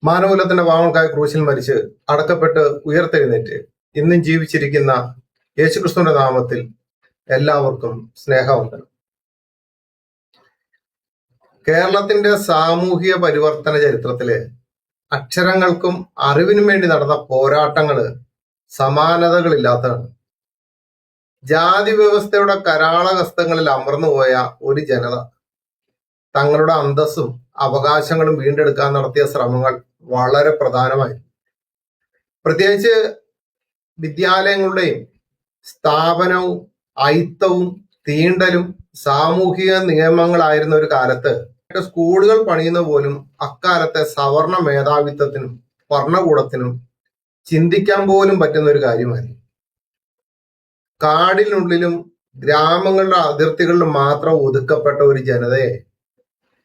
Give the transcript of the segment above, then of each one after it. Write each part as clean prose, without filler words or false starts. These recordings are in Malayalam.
മാനവകുലത്തിന്റെ പാവങ്ങൾക്കായി ക്രൂശിൽ മരിച്ച് അടക്കപ്പെട്ട് ഉയർത്തെഴുന്നേറ്റ് ഇന്നും ജീവിച്ചിരിക്കുന്ന യേശുക്രിസ്തുവിന്റെ നാമത്തിൽ എല്ലാവർക്കും സ്നേഹവന്ദനം. കേരളത്തിന്റെ സാമൂഹിക പരിവർത്തന ചരിത്രത്തില് അക്ഷരങ്ങൾക്കും അറിവിനും വേണ്ടി നടന്ന പോരാട്ടങ്ങള് സമാനതകളില്ലാത്തതാണ്. ജാതി വ്യവസ്ഥയുടെ കരാളഹസ്തങ്ങളിൽ അമർന്നുപോയ ഒരു ജനത തങ്ങളുടെ അന്തസ്സും അവകാശങ്ങളും വീണ്ടെടുക്കാൻ നടത്തിയ ശ്രമങ്ങൾ വളരെ പ്രധാനമായി. പ്രത്യേകിച്ച് വിദ്യാലയങ്ങളുടെയും സ്ഥാപനവും അയിത്തവും തീണ്ടലും സാമൂഹിക നിയമങ്ങളായിരുന്ന ഒരു കാലത്ത് സ്കൂളുകൾ പണിയുന്ന പോലും അക്കാലത്തെ സവർണ മേധാവിത്വത്തിനും ഭരണകൂടത്തിനും ചിന്തിക്കാൻ പോലും പറ്റുന്ന ഒരു കാര്യമായിരുന്നു. കാടിനുള്ളിലും ഗ്രാമങ്ങളുടെ അതിർത്തികളിലും മാത്രം ഒതുക്കപ്പെട്ട ഒരു ജനതയെ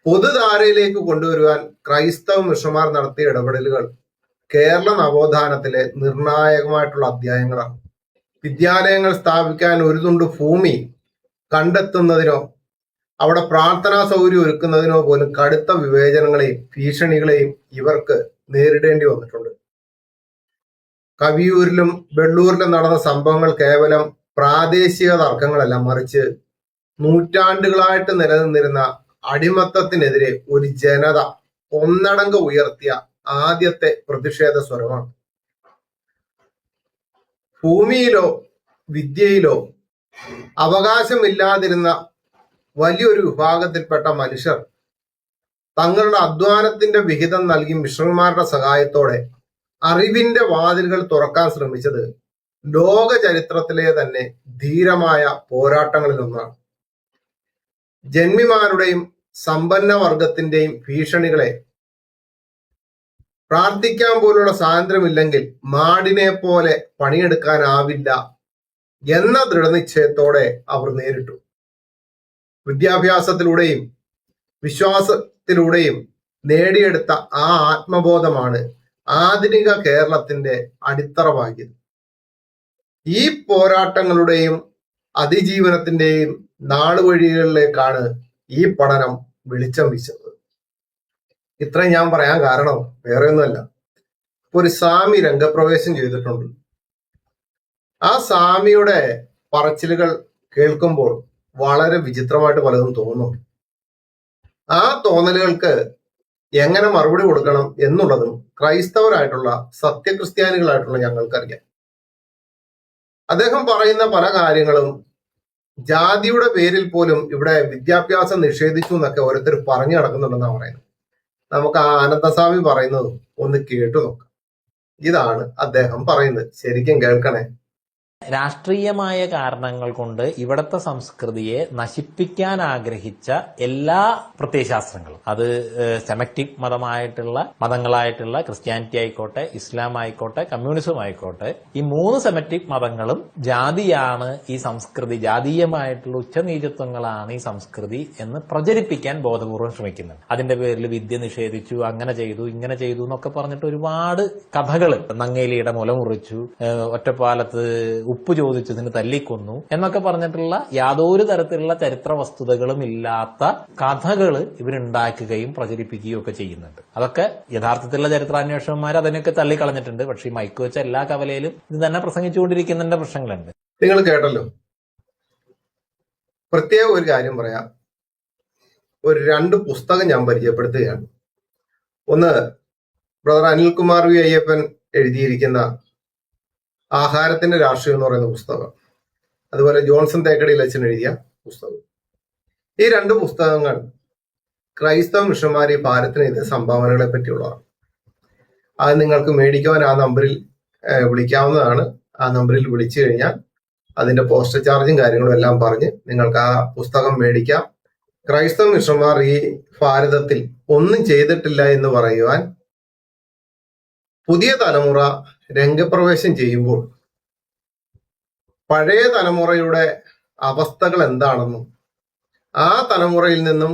പൊതുധാരയിലേക്ക് കൊണ്ടുവരുവാൻ ക്രൈസ്തവ മിഷണർമാർ നടത്തിയ ഇടപെടലുകൾ കേരള നവോത്ഥാനത്തിലെ നിർണായകമായിട്ടുള്ള അധ്യായങ്ങളാണ്. വിദ്യാലയങ്ങൾ സ്ഥാപിക്കാൻ ഒരു തുണ്ട് ഭൂമി കണ്ടെത്തുന്നതിനോ അവിടെ പ്രാർത്ഥനാ സൗകര്യം ഒരുക്കുന്നതിനോ പോലും കടുത്ത വിവേചനങ്ങളെയും ഭീഷണികളെയും ഇവർക്ക് നേരിടേണ്ടി വന്നിട്ടുണ്ട്. കവിയൂരിലും വെള്ളൂരിലും നടന്ന സംഭവങ്ങൾ കേവലം പ്രാദേശിക തർക്കങ്ങളല്ല, മറിച്ച് നൂറ്റാണ്ടുകളായിട്ട് നിലനിന്നിരുന്ന അടിമത്തത്തിനെതിരെ ഒരു ജനത ഒന്നടങ്ക ഉയർത്തിയ ആദ്യത്തെ പ്രതിഷേധ സ്വരമാണ്. ഭൂമിയിലോ വിദ്യയിലോ അവകാശമില്ലാതിരുന്ന വലിയൊരു വിഭാഗത്തിൽപ്പെട്ട മനുഷ്യർ തങ്ങളുടെ അധ്വാനത്തിന്റെ വിഹിതം നൽകി മിഷണർമാരുടെ സഹായത്തോടെ അറിവിന്റെ വാതിലുകൾ തുറക്കാൻ ശ്രമിച്ചത് ലോക ചരിത്രത്തിലെ തന്നെ ധീരമായ പോരാട്ടങ്ങളിലൊന്നാണ്. ജന്മിമാരുടെയും സമ്പന്ന വർഗത്തിന്റെയും ഭീഷണികളെ പ്രാർത്ഥിക്കാൻ പോലുള്ള സ്വാതന്ത്ര്യമില്ലെങ്കിൽ മാടിനെ പോലെ പണിയെടുക്കാനാവില്ല എന്ന ദൃഢനിശ്ചയത്തോടെ അവർ നേരിട്ടു. വിദ്യാഭ്യാസത്തിലൂടെയും വിശ്വാസത്തിലൂടെയും നേടിയെടുത്ത ആ ആത്മബോധമാണ് ആധുനിക കേരളത്തിന്റെ അടിത്തറവാക്കിയത്. ഈ പോരാട്ടങ്ങളുടെയും അതിജീവനത്തിന്റെയും നാളുവഴികളിലേക്കാണ് ഈ പഠനം വെളിച്ചം വീശുന്നത്. ഇത്രയും ഞാൻ പറയാൻ കാരണം വേറെ ഒന്നുമല്ല, ഒരു സ്വാമി രംഗപ്രവേശം ചെയ്തിട്ടുണ്ട്. ആ സ്വാമിയുടെ പറച്ചിലുകൾ കേൾക്കുമ്പോൾ വളരെ വിചിത്രമായിട്ട് പലതും തോന്നുന്നു. ആ തോന്നലുകൾക്ക് എങ്ങനെ മറുപടി കൊടുക്കണം എന്നുള്ളതും ക്രൈസ്തവരായിട്ടുള്ള സത്യക്രിസ്ത്യാനികളായിട്ടുള്ള ഞങ്ങൾക്കറിയാം. അദ്ദേഹം പറയുന്ന പല കാര്യങ്ങളും ജാതിയുടെ പേരിൽ പോലും ഇവിടെ വിദ്യാഭ്യാസം നിഷേധിച്ചു എന്നൊക്കെ ഓരോരുത്തർ പറഞ്ഞു നടക്കുന്നുണ്ടെന്നാണ് പറയുന്നത്. നമുക്ക് ആ ആനന്ദസ്വാമി പറയുന്നത് ഒന്ന് കേട്ടു നോക്കാം. ഇതാണ് അദ്ദേഹം പറയുന്നത്, ശരിക്കും കേൾക്കണേ. രാഷ്ട്രീയമായ കാരണങ്ങൾ കൊണ്ട് ഇവിടത്തെ സംസ്കൃതിയെ നശിപ്പിക്കാൻ ആഗ്രഹിച്ച എല്ലാ പ്രത്യയശാസ്ത്രങ്ങളും, അത് സെമറ്റിക് മതങ്ങളായിട്ടുള്ള ക്രിസ്ത്യാനിറ്റി ആയിക്കോട്ടെ, ഇസ്ലാം ആയിക്കോട്ടെ, കമ്മ്യൂണിസം ആയിക്കോട്ടെ, ഈ 3 സെമറ്റിക് മതങ്ങളും ജാതിയാണ് ഈ സംസ്കൃതി, ജാതീയമായിട്ടുള്ള ഉച്ചനീചത്വങ്ങളാണ് ഈ സംസ്കൃതി എന്ന് പ്രചരിപ്പിക്കാൻ ബോധപൂർവം ശ്രമിക്കുന്നത്. അതിന്റെ പേരിൽ വിദ്യ നിഷേധിച്ചു, അങ്ങനെ ചെയ്തു, ഇങ്ങനെ ചെയ്തു എന്നൊക്കെ പറഞ്ഞിട്ട് ഒരുപാട് കഥകൾ, നങ്ങേലിയുടെ മുല മുറിച്ചു, ഒറ്റപ്പാലത്ത് ഉപ്പ് ചോദിച്ചതിന് തല്ലിക്കൊന്നു എന്നൊക്കെ പറഞ്ഞിട്ടുള്ള യാതൊരു തരത്തിലുള്ള ചരിത്ര വസ്തുതകളും ഇല്ലാത്ത കഥകൾ ഇവരുണ്ടാക്കുകയും പ്രചരിപ്പിക്കുകയും ഒക്കെ ചെയ്യുന്നുണ്ട്. അതൊക്കെ യഥാർത്ഥത്തിലുള്ള ചരിത്രാന്വേഷകന്മാർ അതിനൊക്കെ തള്ളിക്കളഞ്ഞിട്ടുണ്ട്. പക്ഷെ ഈ മൈക്ക് വെച്ച എല്ലാ കവലയിലും ഇത് തന്നെ പ്രസംഗിച്ചുകൊണ്ടിരിക്കുന്നതിന്റെ പ്രശ്നങ്ങളുണ്ട്. നിങ്ങൾ കേട്ടല്ലോ. പ്രത്യേക ഒരു കാര്യം പറയാം. ഒരു 2 പുസ്തകം ഞാൻ പരിചയപ്പെടുത്തുകയാണ്. ഒന്ന്, ബ്രദർ അനിൽകുമാർ വി അയ്യപ്പൻ എഴുതിയിരിക്കുന്ന ആഹാരത്തിന്റെ രാഷ്ട്രീയം എന്ന് പറയുന്ന പുസ്തകം, അതുപോലെ ജോൺസൺ തേക്കടിയിൽ അച്ഛൻ എഴുതിയ പുസ്തകം. ഈ 2 പുസ്തകങ്ങൾ ക്രൈസ്തവ മിഷണർമാർ ഈ ഭാരതത്തിന് ചെയ്ത സംഭാവനകളെ പറ്റിയുള്ളതാണ്. അത് നിങ്ങൾക്ക് മേടിക്കുവാൻ ആ നമ്പറിൽ വിളിക്കാവുന്നതാണ്. ആ നമ്പറിൽ വിളിച്ചു കഴിഞ്ഞാൽ അതിന്റെ പോസ്റ്റൽ ചാർജും കാര്യങ്ങളും എല്ലാം പറഞ്ഞ് നിങ്ങൾക്ക് ആ പുസ്തകം മേടിക്കാം. ക്രൈസ്തവ മിഷണർമാർ ഈ ഭാരതത്തിൽ ഒന്നും ചെയ്തിട്ടില്ല എന്ന് പറയുവാൻ പുതിയ തലമുറ രംഗപ്രവേശം ചെയ്യുമ്പോൾ പഴയ തലമുറയുടെ അവസ്ഥകൾ എന്താണെന്നും ആ തലമുറയിൽ നിന്നും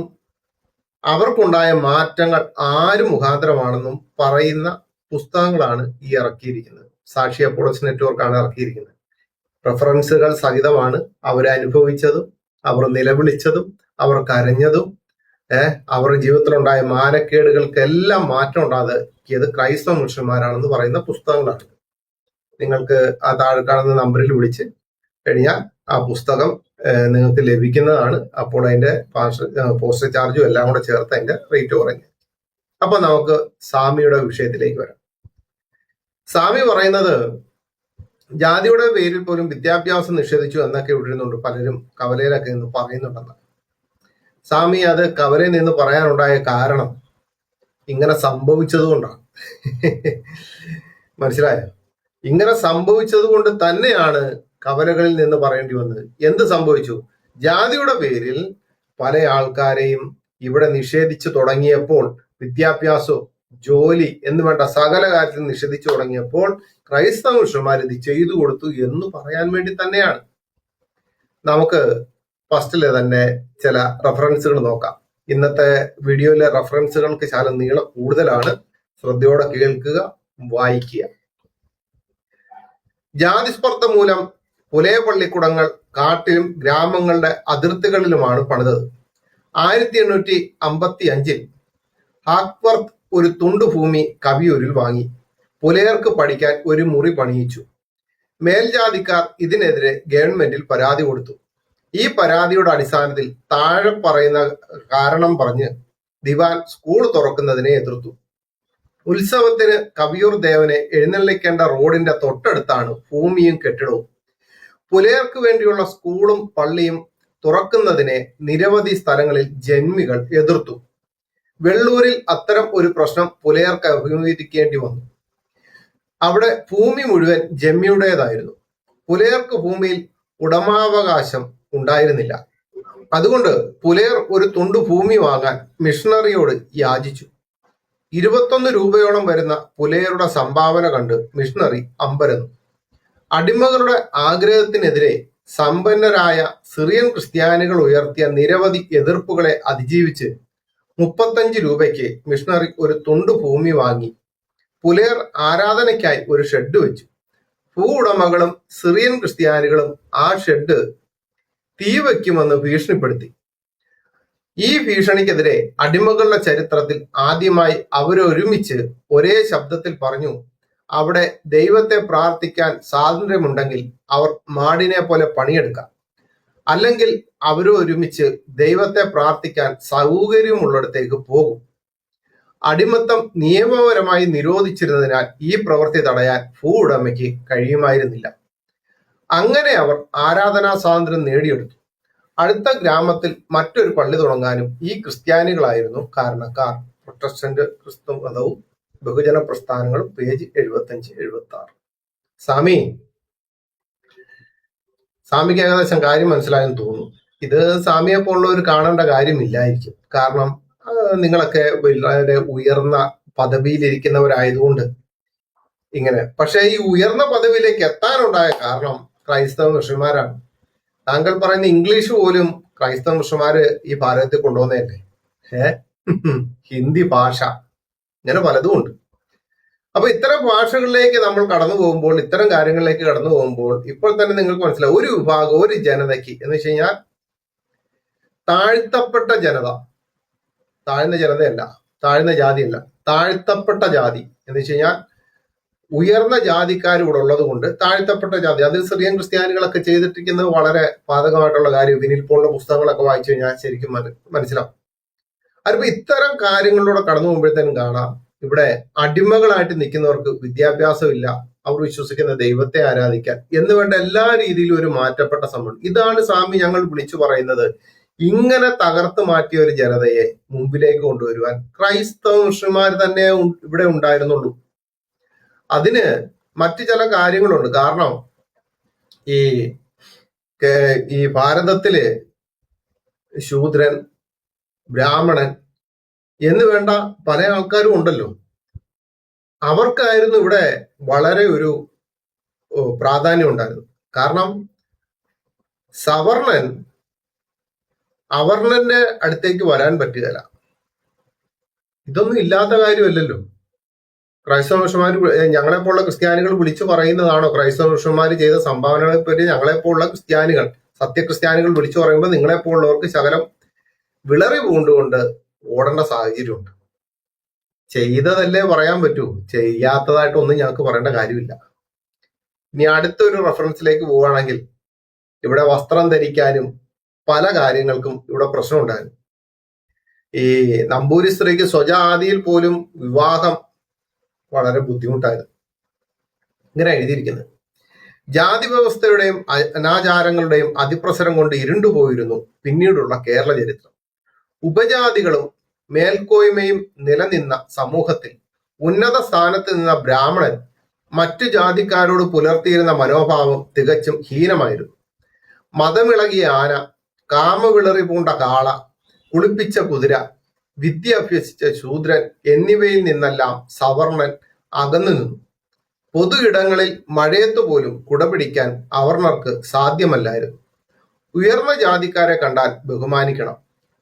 അവർക്കുണ്ടായ മാറ്റങ്ങൾ ആര് മുഖാന്തരമാണെന്നും പറയുന്ന പുസ്തകങ്ങളാണ് ഈ ഇറക്കിയിരിക്കുന്നത്. സാക്ഷി അപ്പോളോസ് നെറ്റ്വർക്കാണ് ഇറക്കിയിരിക്കുന്നത്. റെഫറൻസുകൾ സഹിതമാണ് അവരനുഭവിച്ചതും അവർ നിലവിളിച്ചതും അവർ കരഞ്ഞതും അവരുടെ ജീവിതത്തിലുണ്ടായ മാനക്കേടുകൾക്കെല്ലാം മാറ്റം ഉണ്ടാക്കിയത് ക്രൈസ്തവ മിഷന്മാരാണെന്ന് പറയുന്ന പുസ്തകങ്ങളാണ്. നിങ്ങൾക്ക് ആ താഴെ കാണുന്ന നമ്പറിൽ വിളിച്ച് കഴിഞ്ഞാൽ ആ പുസ്തകം നിങ്ങൾക്ക് ലഭിക്കുന്നതാണ്. അപ്പോൾ അതിന്റെ പോസ്റ്റൽ ചാർജും എല്ലാം കൂടെ ചേർത്ത് അതിന്റെ റേറ്റ് കുറഞ്ഞു. അപ്പൊ നമുക്ക് സ്വാമിയുടെ വിഷയത്തിലേക്ക് വരാം. സ്വാമി പറയുന്നത് ജാതിയുടെ പേരിൽ പോലും വിദ്യാഭ്യാസം നിഷേധിച്ചു എന്നൊക്കെ ഇവിടുന്നുണ്ട്, പലരും കവലയിലൊക്കെ നിന്ന് പറയുന്നുണ്ടെന്ന്. സ്വാമി അത് കവലയിൽ നിന്ന് പറയാനുണ്ടായ കാരണം ഇങ്ങനെ സംഭവിച്ചത് കൊണ്ടാണ്. മനസ്സിലായോ? ഇങ്ങനെ സംഭവിച്ചത് കൊണ്ട് തന്നെയാണ് കവലകളിൽ നിന്ന് പറയേണ്ടി വന്നത്. എന്ത് സംഭവിച്ചു? ജാതിയുടെ പേരിൽ പല ആൾക്കാരെയും ഇവിടെ നിഷേധിച്ചു തുടങ്ങിയപ്പോൾ, വിദ്യാഭ്യാസവും ജോലി എന്ന് വേണ്ട സകല കാര്യത്തിൽ നിഷേധിച്ചു തുടങ്ങിയപ്പോൾ ക്രൈസ്തവ മിഷന്മാർ ഇത് ചെയ്തു കൊടുത്തു എന്ന് പറയാൻ വേണ്ടി തന്നെയാണ്. നമുക്ക് ഫസ്റ്റില് തന്നെ ചില റെഫറൻസുകൾ നോക്കാം. ഇന്നത്തെ വീഡിയോയിലെ റെഫറൻസുകൾക്ക് ശകലം നീളം കൂടുതലാണ്. ശ്രദ്ധയോടെ കേൾക്കുക, വായിക്കുക. ജാതിസ്പർദ്ധ മൂലം പുലയ പള്ളിക്കുടങ്ങൾ കാട്ടിലും ഗ്രാമങ്ങളുടെ അതിർത്തികളിലുമാണ് പണിതത്. 1855 ഹാക്വർത്ത് ഒരു തുണ്ടുഭൂമി കവിയൂരിൽ വാങ്ങി പുലയർക്ക് പഠിക്കാൻ ഒരു മുറി പണിയിച്ചു. മേൽജാതിക്കാർ ഇതിനെതിരെ ഗവൺമെന്റിൽ പരാതി കൊടുത്തു. ഈ പരാതിയുടെ അടിസ്ഥാനത്തിൽ താഴെ പറയുന്ന കാരണം പറഞ്ഞ് ദിവാൻ സ്കൂൾ തുറക്കുന്നതിനെ എതിർത്തു. ഉത്സവത്തിന് കവിയൂർ ദേവനെ എഴുന്നള്ളിക്കേണ്ട റോഡിന്റെ തൊട്ടടുത്താണ് ഭൂമിയും കെട്ടിടവും. പുലയർക്ക് വേണ്ടിയുള്ള സ്കൂളും പള്ളിയും തുറക്കുന്നതിനെ നിരവധി സ്ഥലങ്ങളിൽ ജന്മികൾ എതിർത്തു. വെള്ളൂരിൽ അത്തരം ഒരു പ്രശ്നം പുലയർക്ക് അഭിമുഖീകരിക്കേണ്ടി വന്നു. അവിടെ ഭൂമി മുഴുവൻ ജന്മിയുടേതായിരുന്നു. പുലയർക്ക് ഭൂമിയിൽ ഉടമാവകാശം ഉണ്ടായിരുന്നില്ല. അതുകൊണ്ട് പുലയർ ഒരു തുണ്ടു ഭൂമി വാങ്ങാൻ മിഷണറിയോട് യാചിച്ചു. 21 രൂപയോളം വരുന്ന പുലയരുടെ സംഭാവന കണ്ട് മിഷണറി അമ്പരന്നു. അടിമകളുടെ ആഗ്രഹത്തിനെതിരെ സമ്പന്നരായ സിറിയൻ ക്രിസ്ത്യാനികൾ ഉയർത്തിയ നിരവധി എതിർപ്പുകളെ അതിജീവിച്ച് 35 രൂപയ്ക്ക് മിഷണറി ഒരു തുണ്ടു ഭൂമി വാങ്ങി പുലയർ ആരാധനയ്ക്കായി ഒരു ഷെഡ് വെച്ചു. ഭൂ ഉടമകളും സിറിയൻ ക്രിസ്ത്യാനികളും ആ ഷെഡ് തീ വയ്ക്കുമെന്ന് ഭീഷണിപ്പെടുത്തി. ഈ ഭീഷണിക്കെതിരെ അടിമകളുടെ ചരിത്രത്തിൽ ആദ്യമായി അവരൊരുമിച്ച് ഒരേ ശബ്ദത്തിൽ പറഞ്ഞു, അവിടെ ദൈവത്തെ പ്രാർത്ഥിക്കാൻ സ്വാതന്ത്ര്യമുണ്ടെങ്കിൽ അവർ മാടിനെ പോലെ പണിയെടുക്കാം, അല്ലെങ്കിൽ അവരൊരുമിച്ച് ദൈവത്തെ പ്രാർത്ഥിക്കാൻ സൗകര്യമുള്ളിടത്തേക്ക് പോകും. അടിമത്തം നിയമപരമായി നിരോധിച്ചിരുന്നതിനാൽ ഈ പ്രവൃത്തി തടയാൻ ഭൂ ഉടമയ്ക്ക് കഴിയുമായിരുന്നില്ല. അങ്ങനെ അവർ ആരാധനാ സ്വാതന്ത്ര്യം നേടിയെടുത്തു. അടുത്ത ഗ്രാമത്തിൽ മറ്റൊരു പള്ളി തുടങ്ങാനും ഈ ക്രിസ്ത്യാനികളായിരുന്നു കാരണക്കാർ. പ്രൊട്ടസ്റ്റന്റ് ക്രിസ്തു മതവും ബഹുജന പ്രസ്ഥാനങ്ങളും, പേജ് 75-76. സ്വാമിക്ക് ഏകദേശം കാര്യം മനസ്സിലായെന്ന് തോന്നുന്നു. ഇത് സ്വാമിയെ പോലുള്ളവർ കാണേണ്ട കാര്യമില്ലായിരിക്കും. കാരണം നിങ്ങളൊക്കെ വളരെ ഉയർന്ന പദവിയിലിരിക്കുന്നവരായതുകൊണ്ട് ഇങ്ങനെ. പക്ഷെ ഈ ഉയർന്ന പദവിയിലേക്ക് എത്താനുണ്ടായ കാരണം ക്രൈസ്തവ മിഷന്മാരാണ്. താങ്കൾ പറയുന്ന ഇംഗ്ലീഷ് പോലും ക്രൈസ്തവ മിഷന്മാര് ഈ ഭാരതത്തിൽ കൊണ്ടുവന്നതല്ലേ. ഹിന്ദി ഭാഷ, ഇങ്ങനെ പലതും ഉണ്ട്. അപ്പൊ ഇത്തരം ഭാഷകളിലേക്ക് നമ്മൾ കടന്നു പോകുമ്പോൾ, ഇത്തരം കാര്യങ്ങളിലേക്ക് കടന്നു പോകുമ്പോൾ ഇപ്പോൾ തന്നെ നിങ്ങൾക്ക് മനസ്സിലാവും, ഒരു വിഭാഗം, ഒരു ജനതയ്ക്ക് എന്ന് വെച്ച് കഴിഞ്ഞാൽ താഴ്ത്തപ്പെട്ട ജനത, താഴ്ന്ന ജനതയല്ല, താഴ്ന്ന ജാതിയല്ല, താഴ്ത്തപ്പെട്ട ജാതി എന്ന് വെച്ച് കഴിഞ്ഞാൽ ഉയർന്ന ജാതിക്കാർ ഇവിടെ ഉള്ളത് കൊണ്ട് താഴ്ത്തപ്പെട്ട ജാതി. അത് സിറിയൻ ക്രിസ്ത്യാനികളൊക്കെ ചെയ്തിട്ടിരിക്കുന്നത് വളരെ പാതകമായിട്ടുള്ള കാര്യം. വിനിൽ പോളിന്റെ പുസ്തകങ്ങളൊക്കെ വായിച്ചു കഴിഞ്ഞാൽ ശരിക്കും മനസ്സിലാവും. അതിപ്പോ ഇത്തരം കാര്യങ്ങളിലൂടെ കടന്നു പോകുമ്പോഴത്തേനും കാണാം, ഇവിടെ അടിമകളായിട്ട് നിൽക്കുന്നവർക്ക് വിദ്യാഭ്യാസം ഇല്ല, അവർ വിശ്വസിക്കുന്ന ദൈവത്തെ ആരാധിക്കാൻ എന്ന് വേണ്ട എല്ലാ രീതിയിലും ഒരു മാറ്റപ്പെട്ട സംഭവം. ഇതാണ് സ്വാമി ഞങ്ങൾ വിളിച്ചു പറയുന്നത്. ഇങ്ങനെ തകർത്ത് മാറ്റിയ ഒരു ജനതയെ മുമ്പിലേക്ക് കൊണ്ടുവരുവാൻ ക്രൈസ്തവ മിഷന്മാർ തന്നെ ഇവിടെ ഉണ്ടായിരുന്നുള്ളൂ. അതിന് മറ്റു ചില കാര്യങ്ങളുണ്ട്. കാരണം ഈ ഭാരതത്തില് ശൂദ്രൻ, ബ്രാഹ്മണൻ എന്ന് വേണ്ട പല ആൾക്കാരും ഉണ്ടല്ലോ. അവർക്കായിരുന്നു ഇവിടെ വളരെ ഒരു പ്രാധാന്യം ഉണ്ടായിരുന്നു. കാരണം സവർണൻ അവർണന്റെ അടുത്തേക്ക് വരാൻ പറ്റുകയില്ല. ഇതൊന്നും ഇല്ലാത്ത കാര്യമല്ലല്ലോ. ക്രൈസ്തവ മിഷന്മാർ ഞങ്ങളെപ്പോലുള്ള ക്രിസ്ത്യാനികൾ വിളിച്ചു പറയുന്നതാണോ? ക്രൈസ്തവ മിഷന്മാർ ചെയ്ത സംഭാവനകളെ പറ്റി ഞങ്ങളെപ്പോലുള്ള ക്രിസ്ത്യാനികൾ, സത്യക്രിസ്ത്യാനികൾ വിളിച്ചു പറയുമ്പോൾ നിങ്ങളെപ്പോലുള്ളവർക്ക് ശകലം വിളറി പൂണ്ടുകൊണ്ട് ഓടേണ്ട സാഹചര്യമുണ്ട്. ചെയ്തതല്ലേ പറയാൻ പറ്റൂ, ചെയ്യാത്തതായിട്ടൊന്നും ഞങ്ങൾക്ക് പറയേണ്ട കാര്യമില്ല. ഇനി അടുത്തൊരു റെഫറൻസിലേക്ക് പോവുകയാണെങ്കിൽ, ഇവിടെ വസ്ത്രം ധരിക്കാനും പല കാര്യങ്ങൾക്കും ഇവിടെ പ്രശ്നം ഉണ്ടായിരുന്നു. ഈ നമ്പൂരി സ്ത്രീക്ക് സ്വജാതിയിൽ പോലും വിവാഹം വളരെ ബുദ്ധിമുട്ടായിരുന്നു. ഇങ്ങനെ എഴുതിയിരിക്കുന്നത്, ജാതി വ്യവസ്ഥയുടെയും അനാചാരങ്ങളുടെയും അതിപ്രസരം കൊണ്ട് ഇരുണ്ടുപോയിരുന്നു പിന്നീടുള്ള കേരള ചരിത്രം. ഉപജാതികളും മേൽക്കോയ്മയും നിലനിന്ന സമൂഹത്തിൽ ഉന്നത സ്ഥാനത്ത് നിന്ന ബ്രാഹ്മണൻ മറ്റു ജാതിക്കാരോട് പുലർത്തിയിരുന്ന മനോഭാവം തികച്ചും ഹീനമായിരുന്നു. മതമിളകിയ ആന, കാമവിളറി പൂണ്ട കാള, കുളിപ്പിച്ച കുതിര, വിദ്യ അഭ്യസിച്ച ശൂദ്രൻ എന്നിവയിൽ നിന്നെല്ലാം സവർണൻ അകന്നു നിന്നു. പൊതു ഇടങ്ങളിൽ മഴയത്തു പോലും കുടപിടിക്കാൻ അവർണർക്ക് സാധ്യമല്ലായിരുന്നു. ഉയർന്ന ജാതിക്കാരെ കണ്ടാൽ ബഹുമാനിക്കണം.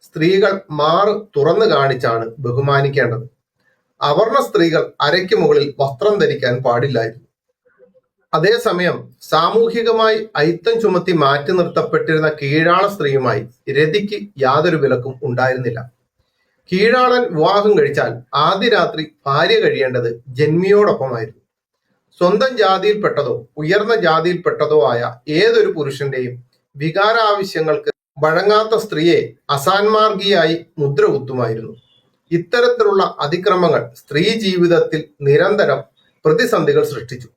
സ്ത്രീകൾ മാറ് തുറന്നു കാണിച്ചാണ് ബഹുമാനിക്കേണ്ടത്. അവർണ സ്ത്രീകൾ അരയ്ക്ക് മുകളിൽ വസ്ത്രം ധരിക്കാൻ പാടില്ലായിരുന്നു. അതേസമയം സാമൂഹികമായി അയിത്തം ചുമത്തി മാറ്റി നിർത്തപ്പെട്ടിരുന്ന കീഴാള സ്ത്രീയുമായി രതിക്ക് യാതൊരു വിലക്കും ഉണ്ടായിരുന്നില്ല. കീഴാളൻ വിവാഹം കഴിച്ചാൽ ആദ്യ രാത്രി ഭാര്യ കഴിയേണ്ടത് ജന്മിയോടൊപ്പമായിരുന്നു. സ്വന്തം ജാതിയിൽപ്പെട്ടതോ ഉയർന്ന ജാതിയിൽപ്പെട്ടതോ ആയ ഏതൊരു പുരുഷന്റെയും വികാരാവശ്യങ്ങൾക്ക് വഴങ്ങാത്ത സ്ത്രീയെ അസാൻമാർഗിയായി മുദ്രകുത്തുമായിരുന്നു. ഇത്തരത്തിലുള്ള അതിക്രമങ്ങൾ സ്ത്രീ ജീവിതത്തിൽ നിരന്തരം പ്രതിസന്ധികൾ സൃഷ്ടിച്ചു.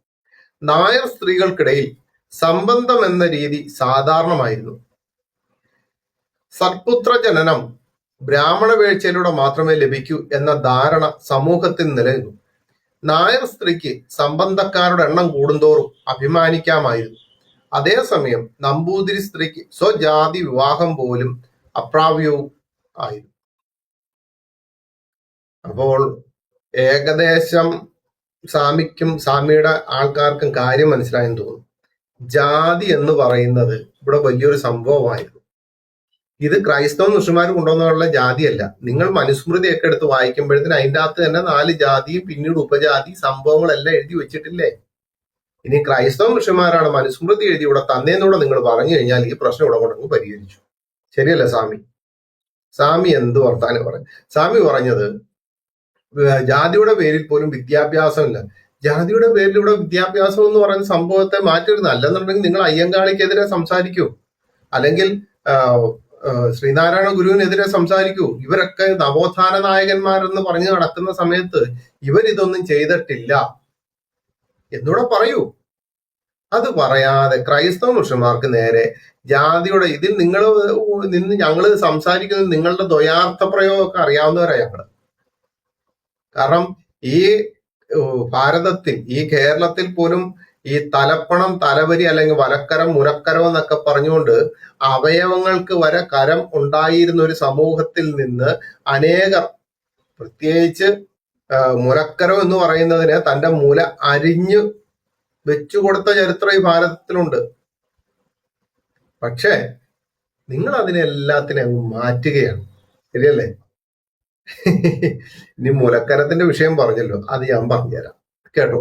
നായർ സ്ത്രീകൾക്കിടയിൽ സംബന്ധം എന്ന രീതി സാധാരണമായിരുന്നു. സത്പുത്ര ജനനം ബ്രാഹ്മണ വീഴ്ചയിലൂടെ മാത്രമേ ലഭിക്കൂ എന്ന ധാരണ സമൂഹത്തിൽ നിലനിന്നു. നായർ സ്ത്രീക്ക് സംബന്ധക്കാരുടെ എണ്ണം കൂടുന്തോറും അഭിമാനിക്കാമായിരുന്നു. അതേസമയം നമ്പൂതിരി സ്ത്രീക്ക് സ്വജാതി വിവാഹം പോലും അപ്രാപ്യവും ആയിരുന്നു. അപ്പോൾ ഏകദേശം സ്വാമിയുടെ ആൾക്കാർക്കും കാര്യം മനസ്സിലായെന്ന് തോന്നുന്നു. ജാതി എന്ന് പറയുന്നത് ഇവിടെ വലിയൊരു സംഭവമായിരുന്നു. ഇത് ക്രൈസ്തവ ഋഷിമാർ കൊണ്ടുവന്നുള്ള ജാതിയല്ല. നിങ്ങൾ മനുസ്മൃതിയൊക്കെ എടുത്ത് വായിക്കുമ്പോഴത്തേന് അതിൻ്റെ അകത്ത് തന്നെ 4 ജാതിയും പിന്നീട് ഉപജാതി സംഭവങ്ങളെല്ലാം എഴുതി വെച്ചിട്ടില്ലേ. ഇനി ക്രൈസ്തവ ഋഷിമാരാണ് മനുസ്മൃതി എഴുതി ഇവിടെ തന്നേന്നൂടെ നിങ്ങൾ പറഞ്ഞു കഴിഞ്ഞാൽ ഈ പ്രശ്നം ഇവിടെ കൊണ്ടങ്ങ് പരിഹരിച്ചു. ശരിയല്ല സ്വാമി എന്ത് വർത്താനം പറയും? സ്വാമി പറഞ്ഞത് ജാതിയുടെ പേരിൽ പോലും വിദ്യാഭ്യാസമില്ല. ജാതിയുടെ പേരിൽ ഇവിടെ വിദ്യാഭ്യാസം എന്ന് പറയുന്ന സംഭവത്തെ മാറ്റരുത്. അല്ലെന്നുണ്ടെങ്കിൽ നിങ്ങൾ അയ്യങ്കാളിക്കെതിരെ സംസാരിക്കൂ, അല്ലെങ്കിൽ ശ്രീനാരായണ ഗുരുവിനെതിരെ സംസാരിക്കൂ. ഇവരൊക്കെ നവോത്ഥാന നായകന്മാരെന്ന് പറഞ്ഞു നടക്കുന്ന സമയത്ത് ഇവരിതൊന്നും ചെയ്തിട്ടില്ല എന്നൂടെ പറയൂ. അത് പറയാതെ ക്രൈസ്തവ ഋഷിമാർക്ക് നേരെ ജാതിയുടെ ഇതിൽ നിങ്ങൾ നിന്ന് ഞങ്ങള് സംസാരിക്കുന്നത് നിങ്ങളുടെ ദ്വയാർത്ഥ പ്രയോഗമൊക്കെ അറിയാവുന്നവരാണ് ഞങ്ങള്. കാരണം ഈ ഭാരതത്തിൽ, ഈ കേരളത്തിൽ പോലും ഈ തലപ്പണം, തലവരി അല്ലെങ്കിൽ വലക്കരം, മുനക്കരം എന്നൊക്കെ പറഞ്ഞുകൊണ്ട് അവയവങ്ങൾക്ക് വരെ കരം ഉണ്ടായിരുന്ന ഒരു സമൂഹത്തിൽ നിന്ന് അനേകർ, പ്രത്യേകിച്ച് മുനക്കരം എന്ന് പറയുന്നതിന് തന്റെ മുല അരിഞ്ഞു വെച്ചുകൊടുത്ത ചരിത്രം ഈ ഭാരതത്തിലുണ്ട്. പക്ഷേ നിങ്ങൾ അതിനെ എല്ലാത്തിനും അങ്ങ് മാറ്റുകയാണ്. ശരിയല്ലേ? ഇനി മുലക്കരത്തിന്റെ വിഷയം പറഞ്ഞല്ലോ, അത് ഞാൻ പറഞ്ഞുതരാം, കേട്ടോ.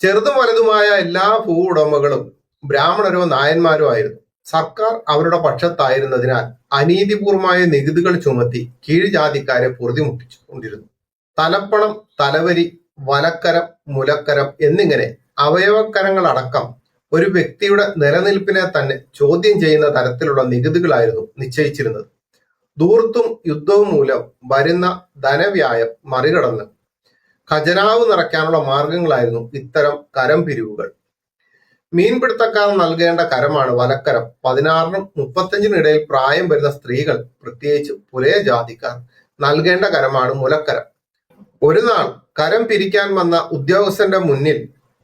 ചെറുതും വലുതുമായ എല്ലാ ഭൂ ഉടമകളും ബ്രാഹ്മണരോ നായന്മാരോ ആയിരുന്നു. സർക്കാർ അവരുടെ പക്ഷത്തായിരുന്നതിനാൽ അനീതിപൂർവമായ നികുതികൾ ചുമത്തി കീഴ്ജാതിക്കാരെ പൊറുതിമുട്ടിച്ചു കൊണ്ടിരുന്നു. തലപ്പണം, തലവരി, വലക്കരം, മുലക്കരം എന്നിങ്ങനെ അവയവക്കരങ്ങളടക്കം ഒരു വ്യക്തിയുടെ നിലനിൽപ്പിനെ തന്നെ ചോദ്യം ചെയ്യുന്ന തരത്തിലുള്ള നികുതികളായിരുന്നു നിശ്ചയിച്ചിരുന്നത്. ധൂർത്തും യുദ്ധവും മൂലം വരുന്ന ധനവ്യായം മറികടന്ന് ഖജനാവ് നിറയ്ക്കാനുള്ള മാർഗങ്ങളായിരുന്നു ഇത്തരം കരം പിരിവുകൾ. മീൻപിടുത്തക്കാർ നൽകേണ്ട കരമാണ് വലക്കരം. 16നും 35നും ഇടയിൽ പ്രായം വരുന്ന സ്ത്രീകൾ, പ്രത്യേകിച്ച് പുലയ ജാതിക്കാർ നൽകേണ്ട കരമാണ് മുലക്കരം. ഒരു നാൾ കരം പിരിക്കാൻ വന്ന ഉദ്യോഗസ്ഥന്റെ മുന്നിൽ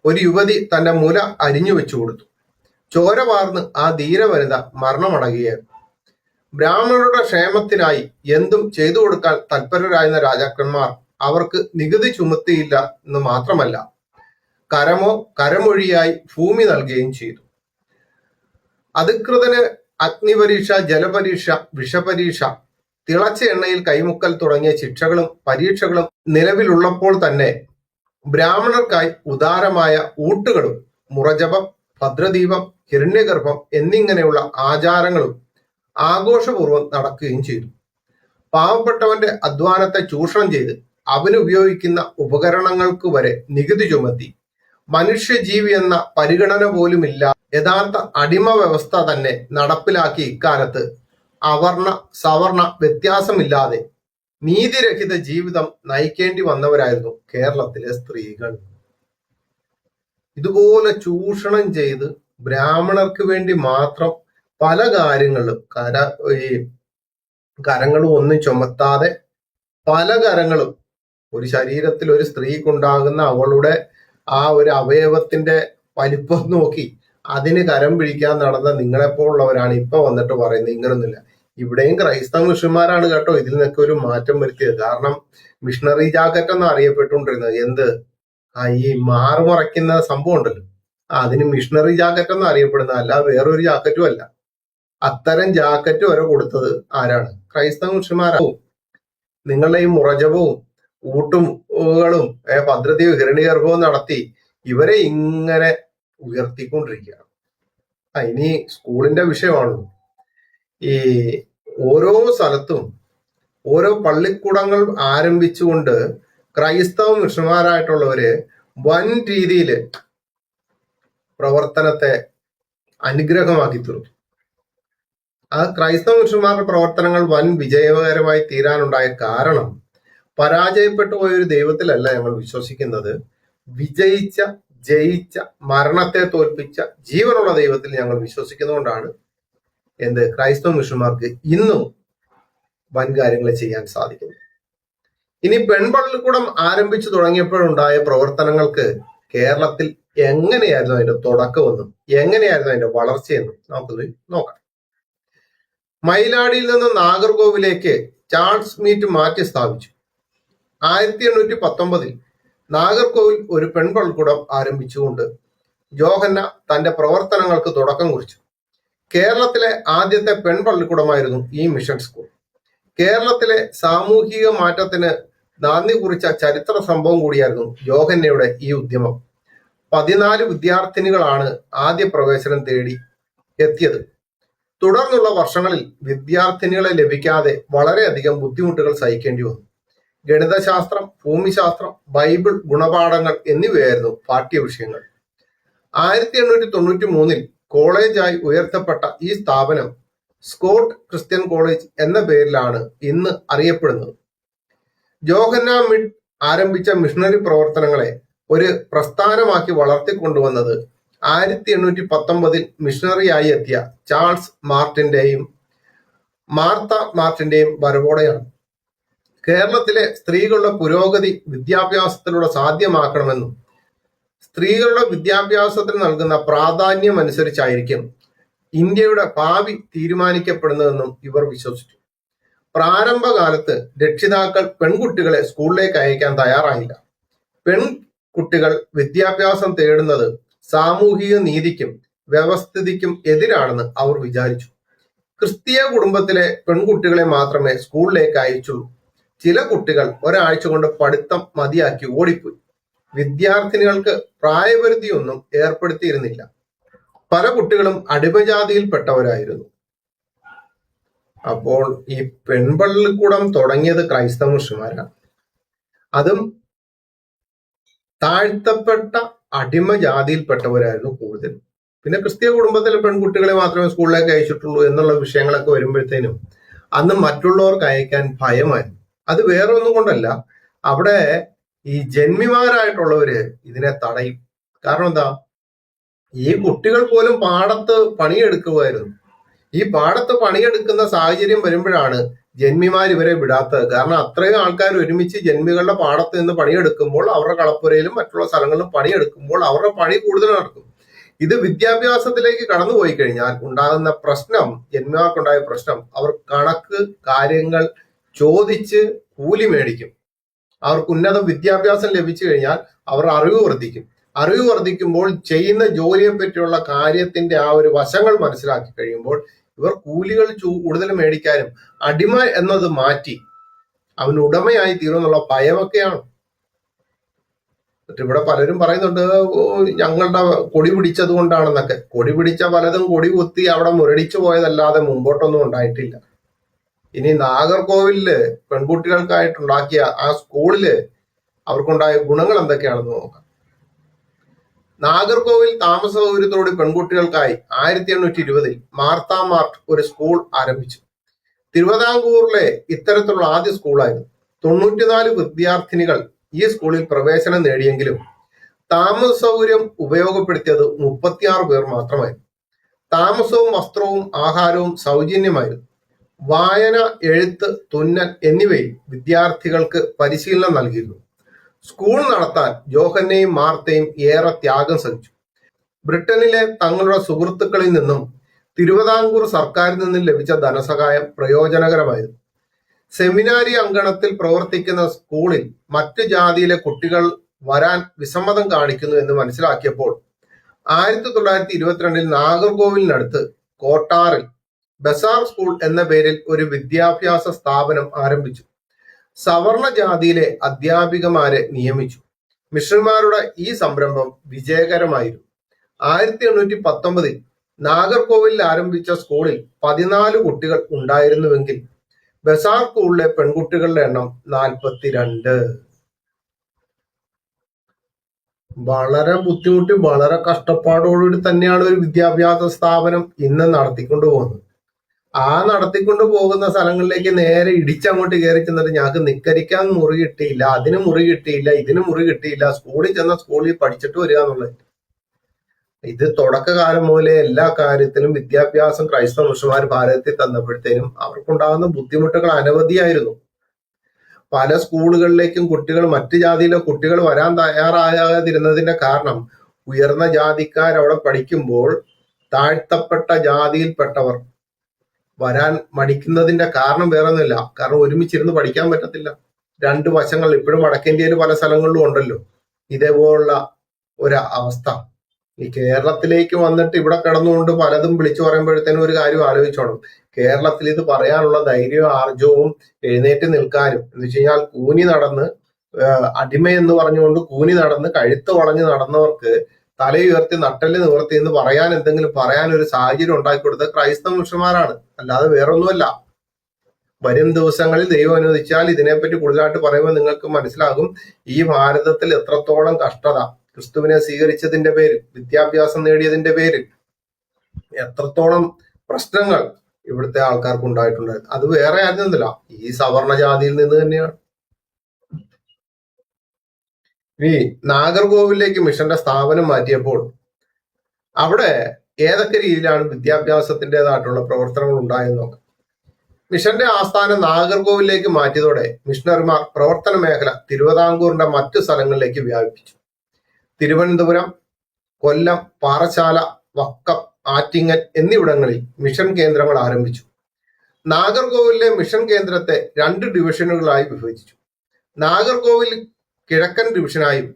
ഒരു യുവതി തന്റെ മുല അരിഞ്ഞു വെച്ചു കൊടുത്തു. ചോര വാർന്ന് ആ ധീരവനിത മരണമടയുകയായിരുന്നു. ബ്രാഹ്മണരുടെ ക്ഷേമത്തിനായി എന്തും ചെയ്തു കൊടുക്കാൻ തൽപരരായിരുന്ന രാജാക്കന്മാർ അവർക്ക് നികുതി ചുമത്തിയില്ല എന്ന് മാത്രമല്ല, കരമോ കരമൊഴിയായി ഭൂമി നൽകുകയും ചെയ്തു. അധികൃതന് അഗ്നിപരീക്ഷ, ജലപരീക്ഷ, വിഷപരീക്ഷ, തിളച്ച എണ്ണയിൽ കൈമുക്കൽ തുടങ്ങിയ ശിക്ഷകളും പരീക്ഷകളും നിലവിലുള്ളപ്പോൾ തന്നെ ബ്രാഹ്മണർക്കായി ഉദാരമായ ഊട്ടുകളും മുറജപം, ഭദ്രദീപം, ഹിരണ്യഗർഭം എന്നിങ്ങനെയുള്ള ആചാരങ്ങളും ആഘോഷപൂർവ്വം നടക്കുകയും ചെയ്തു. പാവപ്പെട്ടവന്റെ അധ്വാനത്തെ ചൂഷണം ചെയ്ത് അവന് ഉപയോഗിക്കുന്ന ഉപകരണങ്ങൾക്ക് വരെ നികുതി ചുമത്തി മനുഷ്യജീവി എന്ന പരിഗണന പോലുമില്ല യഥാർത്ഥ അടിമ വ്യവസ്ഥ തന്നെ നടപ്പിലാക്കി ഇക്കാലത്ത് അവർണ സവർണ വ്യത്യാസമില്ലാതെ നീതിരഹിത ജീവിതം നയിക്കേണ്ടി വന്നവരായിരുന്നു കേരളത്തിലെ സ്ത്രീകൾ. ഇതുപോലെ ചൂഷണം ചെയ്ത് ബ്രാഹ്മണർക്ക് വേണ്ടി മാത്രം പല കാര്യങ്ങളിലും കരങ്ങളും ഒന്നും ചുമത്താതെ പല കരങ്ങളും ഒരു ശരീരത്തിൽ ഒരു സ്ത്രീക്കുണ്ടാകുന്ന അവളുടെ ആ ഒരു അവയവത്തിന്റെ വലിപ്പം നോക്കി അതിന് കരം പിടിക്കാൻ നടന്ന നിങ്ങളെപ്പോലുള്ളവരാണ് ഇപ്പൊ വന്നിട്ട് പറയുന്നത് ഇങ്ങനൊന്നുമില്ല. ഇവിടെയും ക്രൈസ്തവ മിഷന്മാരാണ് കേട്ടോ ഇതിൽ നിന്നൊക്കെ ഒരു മാറ്റം വരുത്തിയത്. കാരണം മിഷണറി ജാക്കറ്റ് എന്ന് അറിയപ്പെട്ടുകൊണ്ടിരുന്നത് എന്ത് ഈ മാറുമറയ്ക്കുന്ന സംഭവം ഉണ്ടല്ലോ, അതിന് മിഷണറി ജാക്കറ്റ് എന്ന് അറിയപ്പെടുന്നത് അല്ല, വേറൊരു ജാക്കറ്റും അല്ല. അത്തരം ജാക്കറ്റ് വരെ കൊടുത്തത് ആരാണ്? ക്രൈസ്തവ മിഷന്മാരാവും. നിങ്ങളുടെ ഈ മുറജപവും ഊട്ടുകളും ഭദ്രതയും ഹിരണ്യഗർഭവും നടത്തി ഇവരെ ഇങ്ങനെ ഉയർത്തിക്കൊണ്ടിരിക്കുകയാണ്. ഇനി സ്കൂളിന്റെ വിഷയമാണല്ലോ. ഈ ഓരോ സ്ഥലത്തും ഓരോ പള്ളിക്കൂടങ്ങൾ ആരംഭിച്ചുകൊണ്ട് ക്രൈസ്തവ മിഷന്മാരായിട്ടുള്ളവര് വൻ രീതിയിൽ പ്രവർത്തനത്തെ അനുഗ്രഹമാക്കി തീർത്തു. ആ ക്രൈസ്തവ മിഷന്മാരുടെ പ്രവർത്തനങ്ങൾ വൻ വിജയകരമായി തീരാനുണ്ടായ കാരണം പരാജയപ്പെട്ടു പോയൊരു ദൈവത്തിലല്ല ഞങ്ങൾ വിശ്വസിക്കുന്നത്, വിജയിച്ച ജയിച്ച മരണത്തെ തോൽപ്പിച്ച ജീവനുള്ള ദൈവത്തിൽ ഞങ്ങൾ വിശ്വസിക്കുന്നതുകൊണ്ടാണ് ക്രൈസ്തവ മിഷന്മാർക്ക് ഇന്നും വൻ കാര്യങ്ങൾ ചെയ്യാൻ സാധിക്കുന്നത്. ഇനി പെൺപള്ളിക്കൂടം ആരംഭിച്ചു തുടങ്ങിയപ്പോഴുണ്ടായ പ്രവർത്തനങ്ങൾക്ക് കേരളത്തിൽ എങ്ങനെയായിരുന്നു അതിന്റെ തുടക്കമെന്നും എങ്ങനെയായിരുന്നു അതിന്റെ വളർച്ചയെന്നും നമുക്കൊന്ന് നോക്കാം. മയിലാടിയിൽ നിന്ന് നാഗർകോവിലേക്ക് ചാൾസ് മീറ്റ് മാറ്റി സ്ഥാപിച്ചു. 1819 നാഗർകോവിൽ ഒരു പെൺപള്ളിക്കൂടം ആരംഭിച്ചുകൊണ്ട് ജോഹന്ന തന്റെ പ്രവർത്തനങ്ങൾക്ക് തുടക്കം കുറിച്ചു. കേരളത്തിലെ ആദ്യത്തെ പെൺപള്ളിക്കൂടമായിരുന്നു ഈ മിഷൻ സ്കൂൾ. കേരളത്തിലെ സാമൂഹിക മാറ്റത്തിന് നാന്ദി കുറിച്ച ചരിത്ര സംഭവം കൂടിയായിരുന്നു ജോഹന്നയുടെ ഈ ഉദ്യമം. 14 വിദ്യാർത്ഥിനികളാണ് ആദ്യ പ്രവേശനം തേടി എത്തിയത്. തുടർന്നുള്ള വർഷങ്ങളിൽ വിദ്യാർത്ഥിനികളെ ലഭിക്കാതെ വളരെയധികം ബുദ്ധിമുട്ടുകൾ സഹിക്കേണ്ടി വന്നു. ഗണിതശാസ്ത്രം, ഭൂമിശാസ്ത്രം, ബൈബിൾ, ഗുണപാഠങ്ങൾ എന്നിവയായിരുന്നു പാഠ്യവിഷയങ്ങൾ. 1893 കോളേജായി ഉയർത്തപ്പെട്ട ഈ സ്ഥാപനം സ്കോട്ട് ക്രിസ്ത്യൻ കോളേജ് എന്ന പേരിലാണ് ഇന്ന് അറിയപ്പെടുന്നത്. ജോഹന്ന മിഡ് ആരംഭിച്ച മിഷണറി പ്രവർത്തനങ്ങളെ ഒരു പ്രസ്ഥാനമാക്കി വളർത്തിക്കൊണ്ടുവന്നത് 1819 മിഷണറിയായി എത്തിയ ചാൾസ് മാർട്ടിന്റെയും മാർത്ത മാർട്ടിന്റെയും വരവോടെയാണ്. കേരളത്തിലെ സ്ത്രീകളുടെ പുരോഗതി വിദ്യാഭ്യാസത്തിലൂടെ സാധ്യമാക്കണമെന്നും സ്ത്രീകളുടെ വിദ്യാഭ്യാസത്തിന് നൽകുന്ന പ്രാധാന്യം അനുസരിച്ചായിരിക്കും ഇന്ത്യയുടെ ഭാവി തീരുമാനിക്കപ്പെടുന്നതെന്നും ഇവർ വിശ്വസിച്ചു. പ്രാരംഭകാലത്ത് രക്ഷിതാക്കൾ പെൺകുട്ടികളെ സ്കൂളിലേക്ക് അയക്കാൻ തയ്യാറായില്ല. പെൺകുട്ടികൾ വിദ്യാഭ്യാസം തേടുന്നത് സാമൂഹിക നീതിക്കും വ്യവസ്ഥിതിക്കും എതിരാണെന്ന് അവർ വിചാരിച്ചു. ക്രിസ്തീയ കുടുംബത്തിലെ പെൺകുട്ടികളെ മാത്രമേ സ്കൂളിലേക്ക് അയച്ചുള്ളൂ. ചില കുട്ടികൾ ഒരാഴ്ച കൊണ്ട് പഠിത്തം മതിയാക്കി ഓടിപ്പോയി. വിദ്യാർത്ഥിനികൾക്ക് പ്രായപരിധിയൊന്നും ഏർപ്പെടുത്തിയിരുന്നില്ല. പല കുട്ടികളും അടിമജാതിയിൽപ്പെട്ടവരായിരുന്നു. അപ്പോൾ ഈ പെൺപള്ളിക്കൂടം തുടങ്ങിയത് ക്രൈസ്തവ മിഷന്മാരാണ്. അതും താഴ്ത്തപ്പെട്ട അടിമജാതിയിൽപ്പെട്ടവരായിരുന്നു കൂടുതലും. പിന്നെ ക്രിസ്തീയ കുടുംബത്തിലെ പെൺകുട്ടികളെ മാത്രമേ സ്കൂളിലേക്ക് അയച്ചിട്ടുള്ളൂ എന്നുള്ള വിഷയങ്ങളൊക്കെ വരുമ്പോഴത്തേനും അന്ന് മറ്റുള്ളവർക്ക് അയക്കാൻ ഭയമായിരുന്നു. അത് വേറെ ഒന്നും കൊണ്ടല്ല, അവിടെ ഈ ജന്മിമാരായിട്ടുള്ളവര് ഇതിനെ തടയും. കാരണം എന്താ, ഈ കുട്ടികൾ പോലും പാടത്ത് പണിയെടുക്കുമായിരുന്നു. ഈ പാടത്ത് പണിയെടുക്കുന്ന സാഹചര്യം വരുമ്പോഴാണ് ജന്മിമാർ ഇവരെ വിടാത്തത്. കാരണം അത്രയും ആൾക്കാർ ഒരുമിച്ച് ജന്മികളുടെ പാടത്ത് നിന്ന് പണിയെടുക്കുമ്പോൾ, അവരുടെ കളപ്പുരയിലും മറ്റുള്ള സ്ഥലങ്ങളിലും പണിയെടുക്കുമ്പോൾ അവരുടെ പണി കൂടുതൽ നടക്കും. ഇത് വിദ്യാഭ്യാസത്തിലേക്ക് കടന്നുപോയി കഴിഞ്ഞാൽ ഉണ്ടാകുന്ന പ്രശ്നം, ജന്മിമാർക്കുണ്ടായ പ്രശ്നം, അവർ കണക്ക് കാര്യങ്ങൾ ചോദിച്ച് കൂലി മേടിക്കും. അവർക്ക് ഉന്നത വിദ്യാഭ്യാസം ലഭിച്ചു കഴിഞ്ഞാൽ അവർ അറിവ് വർദ്ധിക്കും. അറിവ് വർദ്ധിക്കുമ്പോൾ ചെയ്യുന്ന ജോലിയെ പറ്റിയുള്ള കാര്യത്തിന്റെ ആ ഒരു വശങ്ങൾ മനസ്സിലാക്കി കഴിയുമ്പോൾ ഇവർ കൂലികൾ കൂടുതൽ മേടിക്കാനും അടിമ എന്നത് മാറ്റി അവൻ ഉടമയായി തീരുമെന്നുള്ള ഭയമൊക്കെയാണ്. എന്നിട്ട് ഇവിടെ പലരും പറയുന്നുണ്ട്, ഓ, ഞങ്ങളുടെ കൊടി പിടിച്ചത് കൊണ്ടാണെന്നൊക്കെ. കൊടി പിടിച്ച പലതും കൊടി കുത്തി അവിടെ മുരടിച്ചു പോയതല്ലാതെ മുമ്പോട്ടൊന്നും ഉണ്ടായിട്ടില്ല. ഇനി നാഗർകോവിലില് പെൺകുട്ടികൾക്കായിട്ടുണ്ടാക്കിയ ആ സ്കൂളില് അവർക്കുണ്ടായ ഗുണങ്ങൾ എന്തൊക്കെയാണെന്ന് നോക്കാം. നാഗർകോവിൽ താമസ സൗകര്യത്തോട് പെൺകുട്ടികൾക്കായി 1820 മാർത്താ മാർട്ട് ഒരു സ്കൂൾ ആരംഭിച്ചു. തിരുവിതാംകൂറിലെ ഇത്തരത്തിലുള്ള ആദ്യ സ്കൂളായിരുന്നു. 94 വിദ്യാർത്ഥിനികൾ ഈ സ്കൂളിൽ പ്രവേശനം നേടിയെങ്കിലും താമസ സൗകര്യം ഉപയോഗപ്പെടുത്തിയത് 36 പേർ മാത്രമായിരുന്നു. താമസവും വസ്ത്രവും ആഹാരവും സൗജന്യമായിരുന്നു. വായന, എഴുത്ത്, തുന്നൽ എന്നിവയിൽ വിദ്യാർത്ഥികൾക്ക് പരിശീലനം നൽകിയിരുന്നു. സ്കൂൾ നടത്താൻ ജോഹന്നയും മാർത്തയും ഏറെ ത്യാഗം സഹിച്ചു. ബ്രിട്ടനിലെ തങ്ങളുടെ സുഹൃത്തുക്കളിൽ നിന്നും തിരുവിതാംകൂർ സർക്കാരിൽ നിന്നും ലഭിച്ച ധനസഹായം പ്രയോജനകരമായിരുന്നു. സെമിനാരി അങ്കണത്തിൽ പ്രവർത്തിക്കുന്ന സ്കൂളിൽ മറ്റു ജാതിയിലെ കുട്ടികൾ വരാൻ വിസമ്മതം കാണിക്കുന്നു എന്ന് മനസ്സിലാക്കിയപ്പോൾ 1922 നാഗർകോവിലിനടുത്ത് കോട്ടാറിൽ ബസാർ സ്കൂൾ എന്ന പേരിൽ ഒരു വിദ്യാഭ്യാസ സ്ഥാപനം ആരംഭിച്ചു. സവർണ ജാതിയിലെ അധ്യാപികമാരെ നിയമിച്ചു. മിഷണന്മാരുടെ ഈ സംരംഭം വിജയകരമായിരുന്നു. 1819 നാഗർകോവിലിൽ ആരംഭിച്ച സ്കൂളിൽ 14 കുട്ടികൾ ഉണ്ടായിരുന്നുവെങ്കിൽ ബസാർ സ്കൂളിലെ പെൺകുട്ടികളുടെ എണ്ണം 42. വളരെ ബുദ്ധിമുട്ടി, വളരെ കഷ്ടപ്പാടോടുകൂടി തന്നെയാണ് ഒരു വിദ്യാഭ്യാസ സ്ഥാപനം ഇന്ന് നടത്തിക്കൊണ്ടു പോകുന്നത്. ആ നടത്തിക്കൊണ്ടു പോകുന്ന സ്ഥലങ്ങളിലേക്ക് നേരെ ഇടിച്ചങ്ങോട്ട് കയറി ചെന്നിട്ട് ഞങ്ങൾക്ക് നിക്കരിക്കാൻ മുറി കിട്ടിയില്ല, അതിന് മുറി കിട്ടിയില്ല, ഇതിന് മുറി കിട്ടിയില്ല, സ്കൂളിൽ ചെന്ന സ്കൂളിൽ പഠിച്ചിട്ട് വരിക എന്നുള്ളത്. ഇത് തുടക്കകാലം മുതലേ എല്ലാ കാര്യത്തിലും വിദ്യാഭ്യാസം ക്രൈസ്തവ മിഷണന്മാർ ഭാരതത്തിൽ തന്നപ്പോഴത്തേനും അവർക്കുണ്ടാകുന്ന ബുദ്ധിമുട്ടുകൾ അനവധിയായിരുന്നു. പല സ്കൂളുകളിലേക്കും മറ്റു ജാതിയിലെ കുട്ടികൾ വരാൻ തയ്യാറാകാതിരുന്നതിന്റെ കാരണം ഉയർന്ന ജാതിക്കാർ അവിടെ പഠിക്കുമ്പോൾ താഴ്ത്തപ്പെട്ട ജാതിയിൽപ്പെട്ടവർ വരാൻ മടിക്കുന്നതിന്റെ കാരണം വേറൊന്നുമില്ല. കാരണം ഒരുമിച്ചിരുന്ന് പഠിക്കാൻ പറ്റത്തില്ല. രണ്ട് വശങ്ങൾ ഇപ്പോഴും വടക്കേന്ത്യയിൽ പല സ്ഥലങ്ങളിലും ഉണ്ടല്ലോ ഇതേപോലുള്ള ഒരു അവസ്ഥ. ഈ കേരളത്തിലേക്ക് വന്നിട്ട് ഇവിടെ കിടന്നുകൊണ്ട് പലതും വിളിച്ചു പറയുമ്പോഴത്തേനും ഒരു കാര്യം ആലോചിച്ചോണം. കേരളത്തിൽ ഇത് പറയാനുള്ള ധൈര്യവും ആർജവും എഴുന്നേറ്റ് നിൽക്കാനും, എന്ന് വെച്ച് കഴിഞ്ഞാൽ കൂനി നടന്ന് അടിമയെന്ന് പറഞ്ഞുകൊണ്ട് കൂനി നടന്ന് കഴുത്ത് വളഞ്ഞ് നടന്നവർക്ക് തലയുയർത്തി നട്ടല് നിവർത്തി എന്ന് പറയാൻ പറയാൻ ഒരു സാഹചര്യം ഉണ്ടാക്കി കൊടുത്തത് ക്രൈസ്തവ മിഷണന്മാരാണ്, അല്ലാതെ വേറൊന്നുമല്ല. വരും ദിവസങ്ങളിൽ ദൈവം അനുവദിച്ചാൽ ഇതിനെപ്പറ്റി കൂടുതലായിട്ട് പറയുമ്പോൾ നിങ്ങൾക്ക് മനസ്സിലാകും ഈ ഭാരതത്തിൽ എത്രത്തോളം കഷ്ടത, ക്രിസ്തുവിനെ സ്വീകരിച്ചതിന്റെ പേരിൽ, വിദ്യാഭ്യാസം നേടിയതിന്റെ പേരിൽ എത്രത്തോളം പ്രശ്നങ്ങൾ ഇവിടുത്തെ ആൾക്കാർക്ക് ഉണ്ടായിട്ടുണ്ടായിരുന്നു. അത് വേറെ ആയിരുന്നില്ല, ഈ സവർണ ജാതിയിൽ നിന്ന് തന്നെയാണ്. ഇനി നാഗർകോവിലേക്ക് മിഷന്റെ സ്ഥാപനം മാറ്റിയപ്പോൾ അവിടെ ഏതൊക്കെ രീതിയിലാണ് വിദ്യാഭ്യാസത്തിൻ്റെതായിട്ടുള്ള പ്രവർത്തനങ്ങൾ ഉണ്ടായെന്ന് നോക്കാം. മിഷന്റെ ആസ്ഥാനം നാഗർകോവിലേക്ക് മാറ്റിയതോടെ മിഷണറിമാർ പ്രവർത്തന മേഖല തിരുവിതാംകൂറിന്റെ മറ്റു സ്ഥലങ്ങളിലേക്ക് വ്യാപിപ്പിച്ചു. തിരുവനന്തപുരം, കൊല്ലം, പാറശാല, വക്കം, ആറ്റിങ്ങൽ എന്നിവിടങ്ങളിൽ മിഷൻ കേന്ദ്രങ്ങൾ ആരംഭിച്ചു. നാഗർകോവിലിലെ മിഷൻ കേന്ദ്രത്തെ 2 ഡിവിഷനുകളായി വിഭജിച്ചു. നാഗർകോവിൽ കിഴക്കൻ ഡിവിഷനായും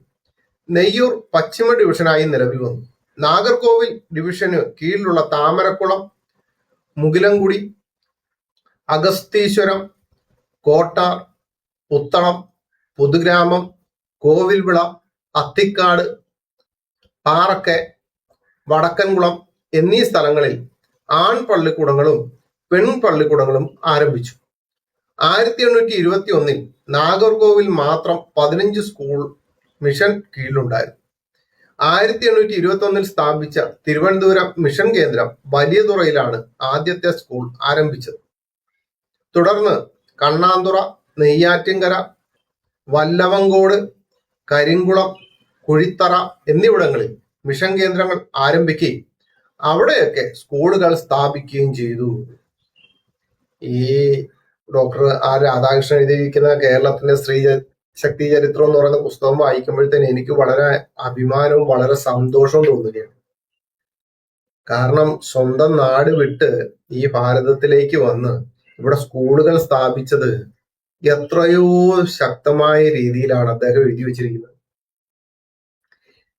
നെയ്യൂർ പശ്ചിമ ഡിവിഷനായും നിലവിൽ വന്നു. നാഗർകോവിൽ ഡിവിഷന് കീഴിലുള്ള താമരക്കുളം, മുകിലംകുടി, അഗസ്തീശ്വരം, കോട്ടാർ, പുത്തളം, പുതുഗ്രാമം, കോവിൽവിള, അത്തിക്കാട്, പാറക്കെ, വടക്കൻകുളം എന്നീ സ്ഥലങ്ങളിൽ ആൺപള്ളിക്കൂടങ്ങളും പെൺപള്ളിക്കൂടങ്ങളും ആരംഭിച്ചു. 1821 നാഗർകോവിൽ മാത്രം 15 സ്കൂൾ മിഷൻ കീഴിലുണ്ടായിരുന്നു. 1821 സ്ഥാപിച്ച തിരുവനന്തപുരം മിഷൻ കേന്ദ്രം വലിയതുറയിലാണ് ആദ്യത്തെ സ്കൂൾ ആരംഭിച്ചത്. തുടർന്ന് കണ്ണാന്തുറ, നെയ്യാറ്റിൻകര, വല്ലവങ്കോട്, കരിങ്കുളം, കുഴിത്തറ എന്നിവിടങ്ങളിൽ മിഷൻ കേന്ദ്രങ്ങൾ ആരംഭിക്കുകയും അവിടെയൊക്കെ സ്കൂളുകൾ സ്ഥാപിക്കുകയും ചെയ്തു. ഈ ഡോക്ടർ ആർ രാധാകൃഷ്ണൻ എഴുതിയിരിക്കുന്ന കേരളത്തിന്റെ സ്ത്രീ ശക്തി ചരിത്രം എന്ന് പറയുന്ന പുസ്തകം വായിക്കുമ്പോഴത്തേന് എനിക്ക് വളരെ അഭിമാനവും വളരെ സന്തോഷവും തോന്നുകയാണ്. കാരണം സ്വന്തം നാട് വിട്ട് ഈ ഭാരതത്തിലേക്ക് വന്ന് ഇവിടെ സ്കൂളുകൾ സ്ഥാപിച്ചത് എത്രയോ ശക്തമായ രീതിയിലാണ് അദ്ദേഹം എഴുതി വെച്ചിരിക്കുന്നത്.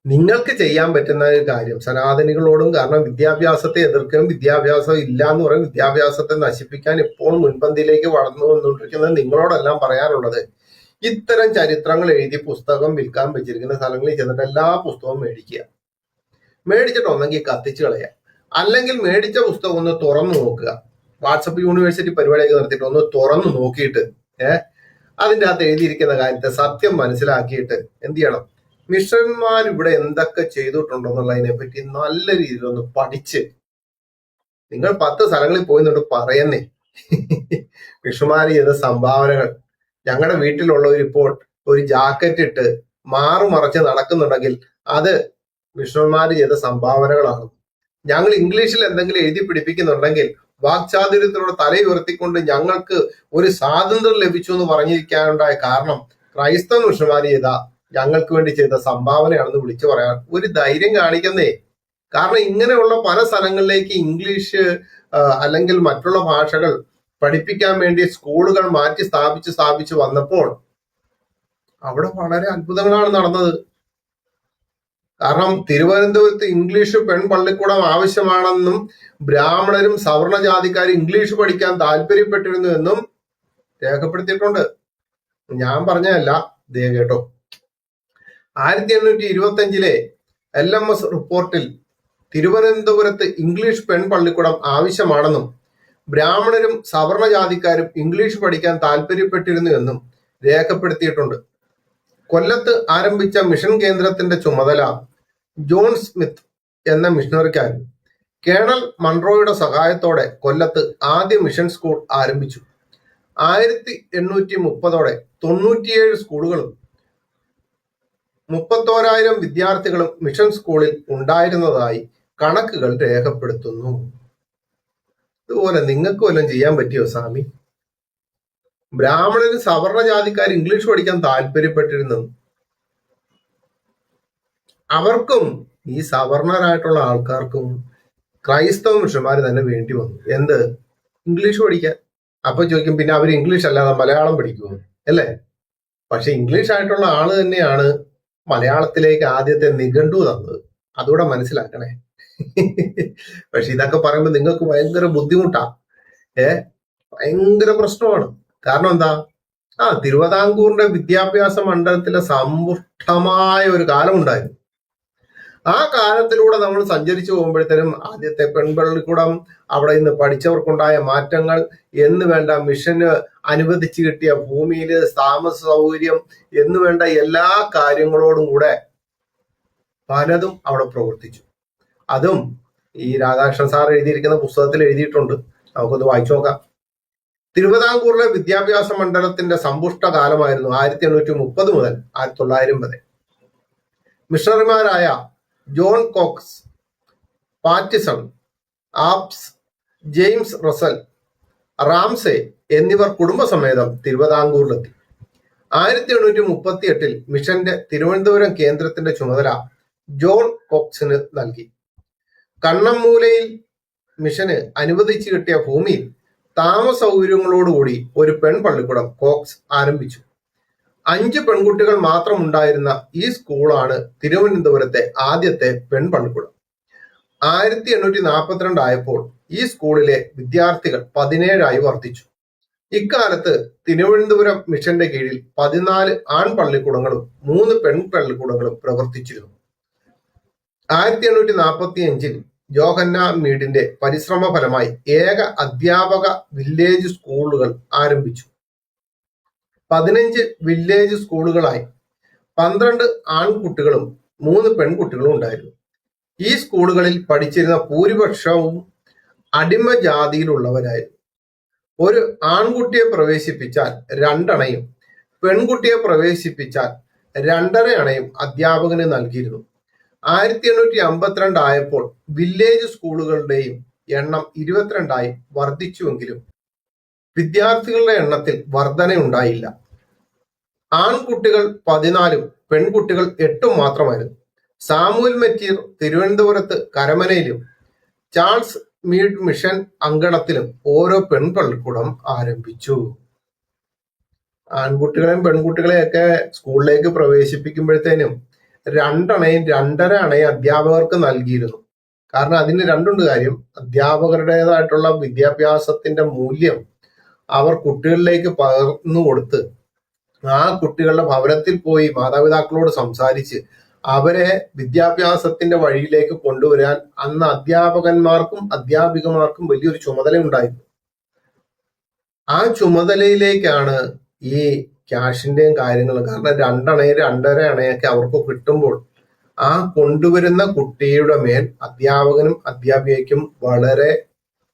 നിങ്ങൾക്ക് ചെയ്യാൻ പറ്റുന്ന ഒരു കാര്യം സനാതനികളോടും, കാരണം വിദ്യാഭ്യാസത്തെ എതിർക്കുകയും വിദ്യാഭ്യാസം ഇല്ല എന്ന് പറയും, വിദ്യാഭ്യാസത്തെ നശിപ്പിക്കാൻ എപ്പോഴും മുൻപന്തിയിലേക്ക് വളർന്നു വന്നുകൊണ്ടിരിക്കുന്നത് നിങ്ങളോടെല്ലാം പറയാനുള്ളത്, ഇത്തരം ചരിത്രങ്ങൾ എഴുതി പുസ്തകം വിൽക്കാൻ വെച്ചിരിക്കുന്ന സ്ഥലങ്ങളിൽ ചെന്നിട്ട് എല്ലാ പുസ്തകവും മേടിക്കുക. മേടിച്ചിട്ട് ഒന്നെങ്കിൽ കത്തിച്ചു കളയുക, അല്ലെങ്കിൽ മേടിച്ച പുസ്തകം ഒന്ന് തുറന്നു നോക്കുക. വാട്സപ്പ് യൂണിവേഴ്സിറ്റി പരിപാടിയൊക്കെ നിർത്തിയിട്ട് ഒന്ന് തുറന്നു നോക്കിയിട്ട് അതിൻ്റെ അകത്ത് എഴുതിയിരിക്കുന്ന കാര്യത്തെ സത്യം മനസ്സിലാക്കിയിട്ട് എന്ത് ചെയ്യണം, മിഷന്മാർ ഇവിടെ എന്തൊക്കെ ചെയ്തിട്ടുണ്ടെന്നുള്ളതിനെ പറ്റി നല്ല രീതിയിൽ ഒന്ന് പഠിച്ച്, നിങ്ങൾ 10 സ്ഥലങ്ങളിൽ പോയി നിന്നിട്ട് പറയുന്നേ മിഷന്മാർ ചെയ്ത സംഭാവനകൾ. ഞങ്ങളുടെ വീട്ടിലുള്ളവർ ഇപ്പോൾ ഒരു ജാക്കറ്റ് ഇട്ട് മറച്ച് നടക്കുന്നുണ്ടെങ്കിൽ അത് മിഷന്മാർ ചെയ്ത സംഭാവനകളാണ്. ഞങ്ങൾ ഇംഗ്ലീഷിൽ എന്തെങ്കിലും എഴുതി പിടിപ്പിക്കുന്നുണ്ടെങ്കിൽ വാക്ചാതുര്യത്തിലൂടെ തലയുയർത്തിക്കൊണ്ട് ഞങ്ങൾക്ക് ഒരു സ്വാതന്ത്ര്യം ലഭിച്ചു എന്ന് പറഞ്ഞിരിക്കാനുണ്ടായ കാരണം ക്രൈസ്തവ മിഷന്മാർ ചെയ്ത ഞങ്ങൾക്ക് വേണ്ടി ചെയ്ത സംഭാവനയാണെന്ന് വിളിച്ചു പറയാൻ ഒരു ധൈര്യം കാണിക്കുന്നേ. കാരണം ഇങ്ങനെയുള്ള പല സ്ഥലങ്ങളിലേക്ക് ഇംഗ്ലീഷ് അല്ലെങ്കിൽ മറ്റുള്ള ഭാഷകൾ പഠിപ്പിക്കാൻ വേണ്ടി സ്കൂളുകൾ മാറ്റി സ്ഥാപിച്ച് വന്നപ്പോൾ അവിടെ വളരെ അത്ഭുതങ്ങളാണ് നടന്നത്. കാരണം തിരുവനന്തപുരത്ത് ഇംഗ്ലീഷ് പെൺപള്ളിക്കൂടം ആവശ്യമാണെന്നും ബ്രാഹ്മണരും സവർണജാതിക്കാരും ഇംഗ്ലീഷ് പഠിക്കാൻ താല്പര്യപ്പെട്ടിരുന്നു എന്നും രേഖപ്പെടുത്തിയിട്ടുണ്ട്. ഞാൻ പറഞ്ഞതല്ല, ദേ കേട്ടോ. 1825 LMS റിപ്പോർട്ടിൽ തിരുവനന്തപുരത്ത് ഇംഗ്ലീഷ് പെൺപള്ളിക്കൂടം ആവശ്യമാണെന്നും ബ്രാഹ്മണരും സവർണജാതിക്കാരും ഇംഗ്ലീഷ് പഠിക്കാൻ താല്പര്യപ്പെട്ടിരുന്നു എന്നും രേഖപ്പെടുത്തിയിട്ടുണ്ട്. കൊല്ലത്ത് ആരംഭിച്ച മിഷൻ കേന്ദ്രത്തിന്റെ ചുമതല ജോൺ സ്മിത്ത് എന്ന മിഷണറിക്കാരൻ കേണൽ മൺറോയുടെ സഹായത്തോടെ കൊല്ലത്ത് ആദ്യ മിഷൻ സ്കൂൾ ആരംഭിച്ചു. 1830 97 സ്കൂളുകളും 31,000 വിദ്യാർത്ഥികളും മിഷൻ സ്കൂളിൽ ഉണ്ടായിരുന്നതായി കണക്കുകൾ രേഖപ്പെടുത്തുന്നു. ഇതുപോലെ നിങ്ങൾക്ക് വല്ലതും ചെയ്യാൻ പറ്റിയോ സ്വാമി? ബ്രാഹ്മണരും സവർണജാതിക്കാർ ഇംഗ്ലീഷ് പഠിക്കാൻ താല്പര്യപ്പെട്ടിരുന്നു. അവർക്കും ഈ സവർണരായിട്ടുള്ള ആൾക്കാർക്കും ക്രൈസ്തവ മിഷന്മാർ തന്നെ വേണ്ടി വന്നു. എന്ത്? ഇംഗ്ലീഷ് പഠിക്കാൻ. അപ്പൊ ചോദിക്കും, പിന്നെ അവർ ഇംഗ്ലീഷ് അല്ലാതെ മലയാളം പഠിക്കുമോ? അല്ലേ? പക്ഷെ ഇംഗ്ലീഷ് ആയിട്ടുള്ള ആള് തന്നെയാണ് മലയാളത്തിലേക്ക് ആദ്യത്തെ നിഘണ്ടു തന്നത്. അതുകൂടെ മനസ്സിലാക്കണേ. പക്ഷെ ഇതൊക്കെ പറയുമ്പോൾ നിങ്ങൾക്ക് ഭയങ്കര ബുദ്ധിമുട്ടാ. ഭയങ്കര പ്രശ്നമാണ്. കാരണം എന്താ? തിരുവിതാംകൂറിന്റെ വിദ്യാഭ്യാസ മണ്ഡലത്തിലെ സമ്പുഷ്ടമായ ഒരു കാലം ഉണ്ടായിരുന്നു. ആ കാലത്തിലൂടെ നമ്മൾ സഞ്ചരിച്ചു പോകുമ്പോഴത്തേനും ആദ്യത്തെ പെൺപള്ളിക്കൂടം, അവിടെ നിന്ന് പഠിച്ചവർക്കുണ്ടായ മാറ്റങ്ങൾ എന്ന് വേണ്ട മിഷന് അനുവദിച്ചു കിട്ടിയ ഭൂമിയിൽ താമസ സൗകര്യം എന്ന് വേണ്ട എല്ലാ കാര്യങ്ങളോടും കൂടെ പലതും അവിടെ പ്രവർത്തിച്ചു. അതും ഈ രാധാകൃഷ്ണൻ സാർ എഴുതിയിരിക്കുന്ന പുസ്തകത്തിൽ എഴുതിയിട്ടുണ്ട്. നമുക്കൊന്ന് വായിച്ചു നോക്കാം. തിരുവിതാംകൂറിലെ വിദ്യാഭ്യാസ മണ്ഡലത്തിന്റെ സമ്പുഷ്ട കാലമായിരുന്നു 1830 മുതൽ 1900 വരെ. മിഷണറിമാരായ John Cox, Pattison, Abbs, James Russell, Ramsay എന്നിവർ കുടുംബസമേതം തിരുവിതാംകൂറിലെത്തി. 1838 മിഷന്റെ തിരുവനന്തപുരം കേന്ദ്രത്തിന്റെ ചുമതല ജോൺ കോക്സിന് നൽകി. കണ്ണമ്മൂലയിൽ മിഷന് അനുവദിച്ചു കിട്ടിയ ഭൂമിയിൽ താമസ സൗകര്യങ്ങളോടുകൂടി ഒരു പെൺപള്ളിക്കൂടം കോക്സ് ആരംഭിച്ചു. 5 പെൺകുട്ടികൾ മാത്രം ഉണ്ടായിരുന്ന ഈ സ്കൂളാണ് തിരുവനന്തപുരത്തെ ആദ്യത്തെ പെൺപള്ളിക്കൂടം. 1842 ആയപ്പോൾ ഈ സ്കൂളിലെ വിദ്യാർത്ഥികൾ 17 വർദ്ധിച്ചു. ഇക്കാലത്ത് തിരുവനന്തപുരം മിഷന്റെ കീഴിൽ 14 ആൺപള്ളിക്കൂടങ്ങളും 3 പെൺപള്ളിക്കൂടങ്ങളും പ്രവർത്തിച്ചിരുന്നു. 1845 ജോഹന്നാൻ മീഡിന്റെ പരിശ്രമ ഫലമായി ഏക അധ്യാപക വില്ലേജ് സ്കൂളുകൾ ആരംഭിച്ചു. 15 വില്ലേജ് സ്കൂളുകളായി 12 ആൺകുട്ടികളും 3 പെൺകുട്ടികളും ഉണ്ടായിരുന്നു. ഈ സ്കൂളുകളിൽ പഠിച്ചിരുന്ന ഭൂരിപക്ഷവും അടിമ ജാതിയിലുള്ളവരായിരുന്നു. ഒരു ആൺകുട്ടിയെ പ്രവേശിപ്പിച്ചാൽ 2 അണയും പെൺകുട്ടിയെ പ്രവേശിപ്പിച്ചാൽ 2.5 അണയും അധ്യാപകന് നൽകിയിരുന്നു. 1852 ആയപ്പോൾ വില്ലേജ് സ്കൂളുകളുടെയും എണ്ണം 22 വർദ്ധിച്ചുവെങ്കിലും വിദ്യാർത്ഥികളുടെ എണ്ണത്തിൽ വർധനയുണ്ടായില്ല. ആൺകുട്ടികൾ 14 പെൺകുട്ടികൾ 8 മാത്രമായിരുന്നു. സാമുവൽ മെറ്റീർ തിരുവനന്തപുരത്ത് കരമനയിലും ചാൾസ് മീഡ് മിഷൻ അങ്കണത്തിലും ഓരോ പെൺപള്ളിക്കൂടം ആരംഭിച്ചു. ആൺകുട്ടികളെയും പെൺകുട്ടികളെയൊക്കെ സ്കൂളിലേക്ക് പ്രവേശിപ്പിക്കുമ്പോഴത്തേനും 2 അണയും 2.5 അണയും അധ്യാപകർക്ക് നൽകിയിരുന്നു. കാരണം അതിന് രണ്ടുണ്ട് കാര്യം. അധ്യാപകരുടേതായിട്ടുള്ള വിദ്യാഭ്യാസത്തിന്റെ മൂല്യം അവർ കുട്ടികളിലേക്ക് പകർന്നു കൊടുത്ത് ആ കുട്ടികളുടെ ഭവനത്തിൽ പോയി മാതാപിതാക്കളോട് സംസാരിച്ച് അവരെ വിദ്യാഭ്യാസത്തിന്റെ വഴിയിലേക്ക് കൊണ്ടുവരാൻ അന്ന് അധ്യാപകന്മാർക്കും അധ്യാപികമാർക്കും വലിയൊരു ചുമതല ഉണ്ടായിരുന്നു. ആ ചുമതലയിലേക്കാണ് ഈ ക്യാഷിന്റെയും കാര്യങ്ങളും, കാരണം 2 അണയും 2.5 അണയൊക്കെ അവർക്ക് കിട്ടുമ്പോൾ ആ കൊണ്ടുവരുന്ന കുട്ടിയുടെ മേൽ അധ്യാപകനും അധ്യാപികയ്ക്കും വളരെ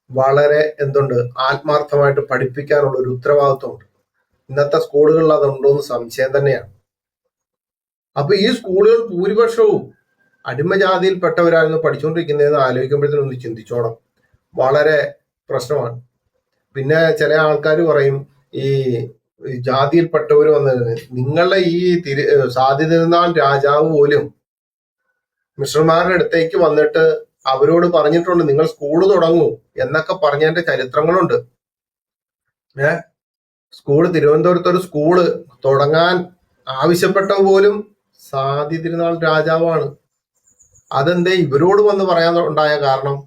വളരെ എന്തുണ്ട്, ആത്മാർത്ഥമായിട്ട് പഠിപ്പിക്കാനുള്ള ഒരു ഉത്തരവാദിത്വമുണ്ട്. ഇന്നത്തെ സ്കൂളുകളിൽ അതുണ്ടോ എന്ന് സംശയം തന്നെയാണ്. അപ്പൊ ഈ സ്കൂളുകൾ ഭൂരിപക്ഷവും അടിമജാതിയിൽപ്പെട്ടവരായിരുന്നു പഠിച്ചുകൊണ്ടിരിക്കുന്നതെന്ന് ആലോചിക്കുമ്പോഴത്തേനും ഒന്ന് ചിന്തിച്ചോണം. വളരെ പ്രശ്നമാണ്. പിന്നെ ചില ആൾക്കാർ പറയും ഈ ജാതിയിൽപ്പെട്ടവർ വന്ന് നിങ്ങളുടെ ഈ സാധ്യതിരുന്നാൾ രാജാവ് പോലും മിശ്രന്മാരുടെ അടുത്തേക്ക് വന്നിട്ട് അവരോട് പറഞ്ഞിട്ടുണ്ട് നിങ്ങൾ സ്കൂള് തുടങ്ങൂ എന്നൊക്കെ പറഞ്ഞതിന്റെ ചരിത്രങ്ങളുണ്ട്. തിരുവനന്തപുരത്ത് ഒരു സ്കൂള് തുടങ്ങാൻ ആവശ്യപ്പെട്ട പോലും സാദി തിരുനാൾ രാജാവാണ്. അതെന്തേ ഇവരോട് വന്ന് പറയാൻ ഉണ്ടായ കാരണം?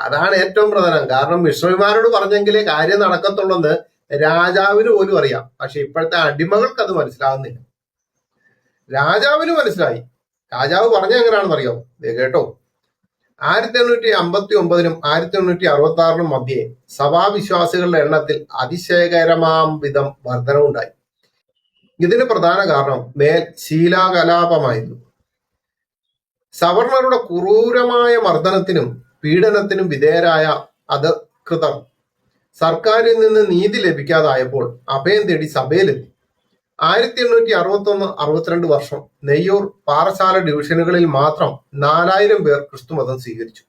അതാണ് ഏറ്റവും പ്രധാനം. കാരണം മിശ്രന്മാരോട് പറഞ്ഞെങ്കിലേ കാര്യം നടക്കത്തുള്ളെന്ന് രാജാവിന് പോലും അറിയാം. പക്ഷെ ഇപ്പോഴത്തെ അടിമകൾക്ക് അത് മനസ്സിലാകുന്നില്ല. രാജാവിന് മനസ്സിലായി. രാജാവ് പറഞ്ഞ എങ്ങനെയാണെന്ന് അറിയോ? കേട്ടോ, 1859 1866 മധ്യേ സഭാവിശ്വാസികളുടെ എണ്ണത്തിൽ അതിശയകരമാം വിധം വർധനവുണ്ടായി. ഇതിന് പ്രധാന കാരണം മേൽ ശീലാകലാപമായിരുന്നു. സവർണരുടെ ക്രൂരമായ മർദ്ദനത്തിനും പീഡനത്തിനും വിധേയരായ അധകൃതർ സർക്കാരിൽ നിന്ന് നീതി ലഭിക്കാതായപ്പോൾ അഭയം തേടി സഭയിലെത്തി. 1861-62 വർഷം നെയ്യൂർ പാറശാല ഡിവിഷനുകളിൽ മാത്രം 4000 പേർ ക്രിസ്തുമതം സ്വീകരിച്ചു.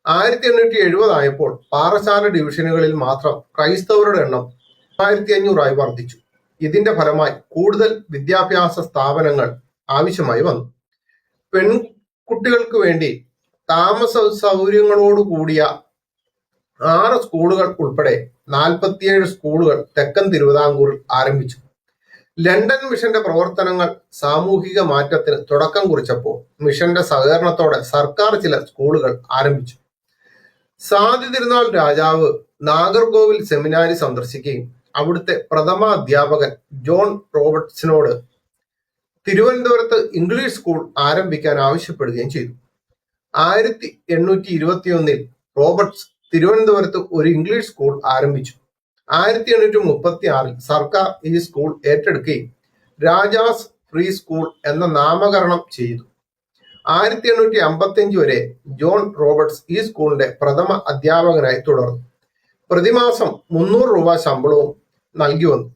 1870 ആയപ്പോൾ പാറശാല ഡിവിഷനുകളിൽ മാത്രം ക്രൈസ്തവരുടെ എണ്ണം 1500 വർദ്ധിച്ചു. ഇതിന്റെ ഫലമായി കൂടുതൽ വിദ്യാഭ്യാസ സ്ഥാപനങ്ങൾ ആവശ്യമായി വന്നു. പെൺകുട്ടികൾക്ക് വേണ്ടി താമസ സൗകര്യങ്ങളോട് കൂടിയ 6 സ്കൂളുകൾ ഉൾപ്പെടെ 47 സ്കൂളുകൾ തെക്കൻ തിരുവിതാംകൂറിൽ ആരംഭിച്ചു. ലണ്ടൻ മിഷന്റെ പ്രവർത്തനങ്ങൾ സാമൂഹിക മാറ്റത്തിന് തുടക്കം കുറിച്ചപ്പോൾ മിഷന്റെ സഹകരണത്തോടെ സർക്കാർ ചില സ്കൂളുകൾ ആരംഭിച്ചു. സാദി തിരുനാൾ രാജാവ് നാഗർകോവിൽ സെമിനാരി സന്ദർശിക്കുകയും അവിടുത്തെ പ്രഥമ അധ്യാപകൻ ജോൺ റോബർട്ട്സിനോട് തിരുവനന്തപുരത്ത് ഇംഗ്ലീഷ് സ്കൂൾ ആരംഭിക്കാൻ ആവശ്യപ്പെടുകയും ചെയ്തു. 1821 റോബർട്ട്സ് തിരുവനന്തപുരത്ത് ഒരു ഇംഗ്ലീഷ് സ്കൂൾ ആരംഭിച്ചു. 1836 സർക്കാർ ഈ സ്കൂൾ ഏറ്റെടുക്കുകയും രാജാസ് ഫ്രീ സ്കൂൾ എന്ന നാമകരണം ചെയ്തു. 1855 വരെ ജോൺ റോബർട്ട്സ് ഈ സ്കൂളിന്റെ പ്രഥമ അധ്യാപകനായി തുടർന്നു. പ്രതിമാസം 300 രൂപ ശമ്പളവും നൽകി വന്നു.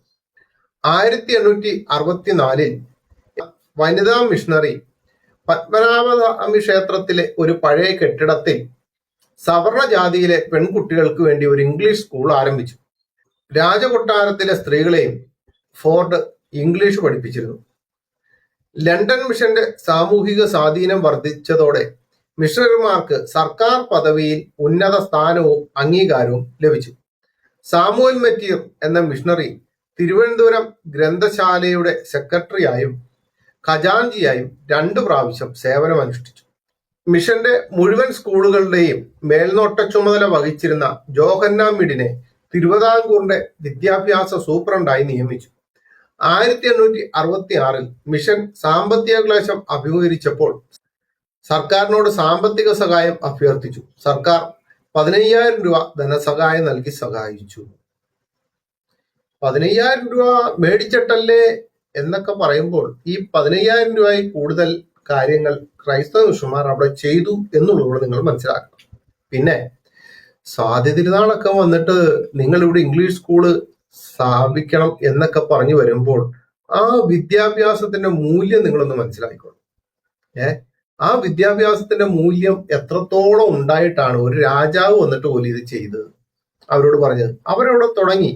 1864 വനിതാ മിഷണറി പത്മനാഭസ്വാമി ക്ഷേത്രത്തിലെ ഒരു പഴയ കെട്ടിടത്തിൽ സവർണ ജാതിയിലെ പെൺകുട്ടികൾക്ക് വേണ്ടി ഒരു ഇംഗ്ലീഷ് സ്കൂൾ ആരംഭിച്ചു. രാജകൊട്ടാരത്തിലെ സ്ത്രീകളെയും ഫോർഡ് ഇംഗ്ലീഷ് പഠിപ്പിച്ചിരുന്നു. ലണ്ടൻ മിഷന്റെ സാമൂഹിക സ്വാധീനം വർദ്ധിച്ചതോടെ മിഷണറിമാർക്ക് സർക്കാർ പദവിയിൽ ഉന്നത സ്ഥാനവും അംഗീകാരവും ലഭിച്ചു. സാമുവൽ മെറ്റീർ എന്ന മിഷണറി തിരുവനന്തപുരം ഗ്രന്ഥശാലയുടെ സെക്രട്ടറിയായും ഖജാൻജിയായും 2 പ്രാവശ്യം സേവനമനുഷ്ഠിച്ചു. മിഷന്റെ മുഴുവൻ സ്കൂളുകളുടെയും മേൽനോട്ട ചുമതല വഹിച്ചിരുന്ന ജോഹന്നാമിഡിനെ തിരുവിതാംകൂറിന്റെ വിദ്യാഭ്യാസ സൂപ്രണ്ടായി നിയമിച്ചു. 1866 മിഷൻ സാമ്പത്തിക ക്ലേശം അഭിമുഖീകരിച്ചപ്പോൾ സർക്കാരിനോട് സാമ്പത്തിക സഹായം അഭ്യർത്ഥിച്ചു. സർക്കാർ 15,000 രൂപ ധനസഹായം നൽകി സഹായിച്ചു. 15,000 രൂപ മേടിച്ചിട്ടല്ലേ എന്നൊക്കെ പറയുമ്പോൾ ഈ 15,000 രൂപയിൽ കൂടുതൽ കാര്യങ്ങൾ ക്രൈസ്തവ മിഷണന്മാർ അവിടെ ചെയ്തു എന്നുള്ളത് നിങ്ങൾ മനസ്സിലാക്കണം. പിന്നെ സ്വാതി തിരുനാളൊക്കെ വന്നിട്ട് നിങ്ങൾ ഇവിടെ ഇംഗ്ലീഷ് സ്കൂള് സ്ഥാപിക്കണം എന്നൊക്കെ പറഞ്ഞു വരുമ്പോൾ ആ വിദ്യാഭ്യാസത്തിന്റെ മൂല്യം നിങ്ങളൊന്ന് മനസ്സിലാക്കിക്കോളൂ. ആ വിദ്യാഭ്യാസത്തിന്റെ മൂല്യം എത്രത്തോളം ഉണ്ടായിട്ടാണ് ഒരു രാജാവ് വന്നിട്ട് പോലും ഇത് ചെയ്തത് അവരോട് പറഞ്ഞത്. അവരവിടെ തുടങ്ങി.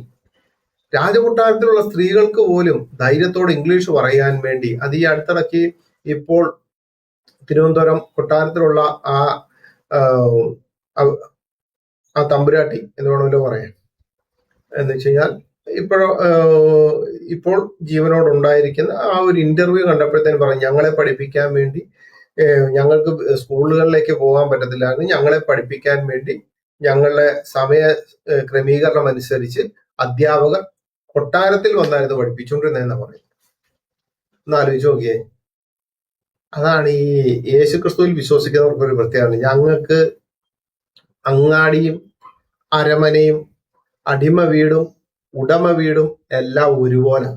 രാജകൊട്ടാരത്തിലുള്ള സ്ത്രീകൾക്ക് പോലും ധൈര്യത്തോടെ ഇംഗ്ലീഷ് പറയാൻ വേണ്ടി, അത് ഈ അടുത്തിടയ്ക്ക് ഇപ്പോൾ തിരുവനന്തപുരം കൊട്ടാരത്തിലുള്ള ആ തമ്പുരാട്ടി എന്ന് വേണമല്ലോ പറയാൻ, എന്ന് വെച്ച് കഴിഞ്ഞാൽ ഇപ്പോൾ ജീവനോടുണ്ടായിരിക്കുന്ന ആ ഒരു ഇന്റർവ്യൂ കണ്ടപ്പോഴത്തേന് പറഞ്ഞു, ഞങ്ങളെ പഠിപ്പിക്കാൻ വേണ്ടി ഞങ്ങൾക്ക് സ്കൂളുകളിലേക്ക് പോകാൻ പറ്റത്തില്ലായിരുന്നു, ഞങ്ങളെ പഠിപ്പിക്കാൻ വേണ്ടി ഞങ്ങളുടെ സമയ ക്രമീകരണം അനുസരിച്ച് അധ്യാപകർ കൊട്ടാരത്തിൽ വന്നായിരുന്നു പഠിപ്പിച്ചുകൊണ്ടിരുന്നതെന്നാ പറയും. ഒന്ന് ആലോചിച്ച് നോക്കിയേ. അതാണ് ഈ യേശു ക്രിസ്തുവിൽ വിശ്വസിക്കുന്നവർക്ക് ഒരു പ്രത്യേകത. ഞങ്ങൾക്ക് അങ്ങാടിയും അരമനയും അടിമ വീടും ഉടമ വീടും എല്ലാം ഒരുപോലെ.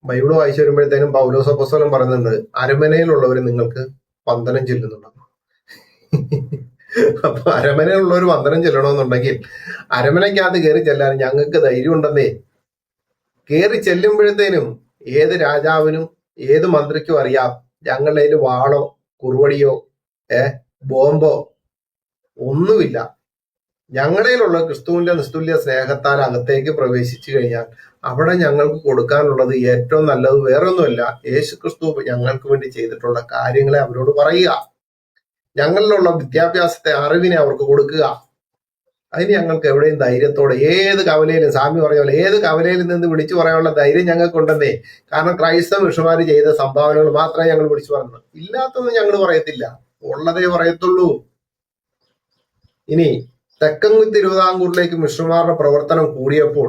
ബൈബിള് വായിച്ചു വരുമ്പോഴത്തേനും പൗലോസ് അപ്പോസ്തലൻ പറയുന്നുണ്ട്, അരമനയിലുള്ളവർ നിങ്ങൾക്ക് വന്ദനം ചെല്ലുന്നുണ്ട്. അപ്പൊ അരമനയിലുള്ളവർ വന്ദനം ചെല്ലണമെന്നുണ്ടെങ്കിൽ അരമനയ്ക്കകത്ത് കയറി ചെല്ലാൻ ഞങ്ങൾക്ക് ധൈര്യം ഉണ്ടെന്നേ. കയറി ചെല്ലുമ്പോഴത്തേനും ഏത് രാജാവിനും ഏത് മന്ത്രിക്കും അറിയാം ഞങ്ങളുടെ കയ്യിൽ വാളോ കുറുവടിയോ ബോംബോ ഒന്നുമില്ല. ഞങ്ങളുടെ കയ്യിലുള്ള ക്രിസ്തുവിന്റെ നിസ്തുല്യ സ്നേഹത്താൽ അകത്തേക്ക് പ്രവേശിച്ചു കഴിഞ്ഞാൽ അവിടെ ഞങ്ങൾക്ക് കൊടുക്കാനുള്ളത് ഏറ്റവും നല്ലത് വേറൊന്നുമല്ല, യേശു ക്രിസ്തു ഞങ്ങൾക്ക് വേണ്ടി ചെയ്തിട്ടുള്ള കാര്യങ്ങളെ അവരോട് പറയുക, ഞങ്ങളിലുള്ള വിദ്യാഭ്യാസത്തെ അറിവിനെ അവർക്ക് കൊടുക്കുക. അതിന് ഞങ്ങൾക്ക് എവിടെയും ധൈര്യത്തോടെ ഏത് കവലയിലും, സ്വാമി പറഞ്ഞ പോലെ ഏത് കവലയിൽ നിന്ന് വിളിച്ചു പറയാനുള്ള ധൈര്യം ഞങ്ങൾക്ക് ഉണ്ടെന്നേ. കാരണം ക്രൈസ്തവ മിഷണറി ചെയ്ത സംഭാവനകൾ മാത്രമേ ഞങ്ങൾ വിളിച്ചു പറയുന്നത്, ഇല്ലാത്തതൊന്നും ഞങ്ങൾ പറയത്തില്ല, ഉള്ളതേ പറയത്തുള്ളൂ. ഇനി തെക്കൻ തിരുവിതാംകൂറിലേക്ക് മിഷണറിമാരുടെ പ്രവർത്തനം കൂടിയപ്പോൾ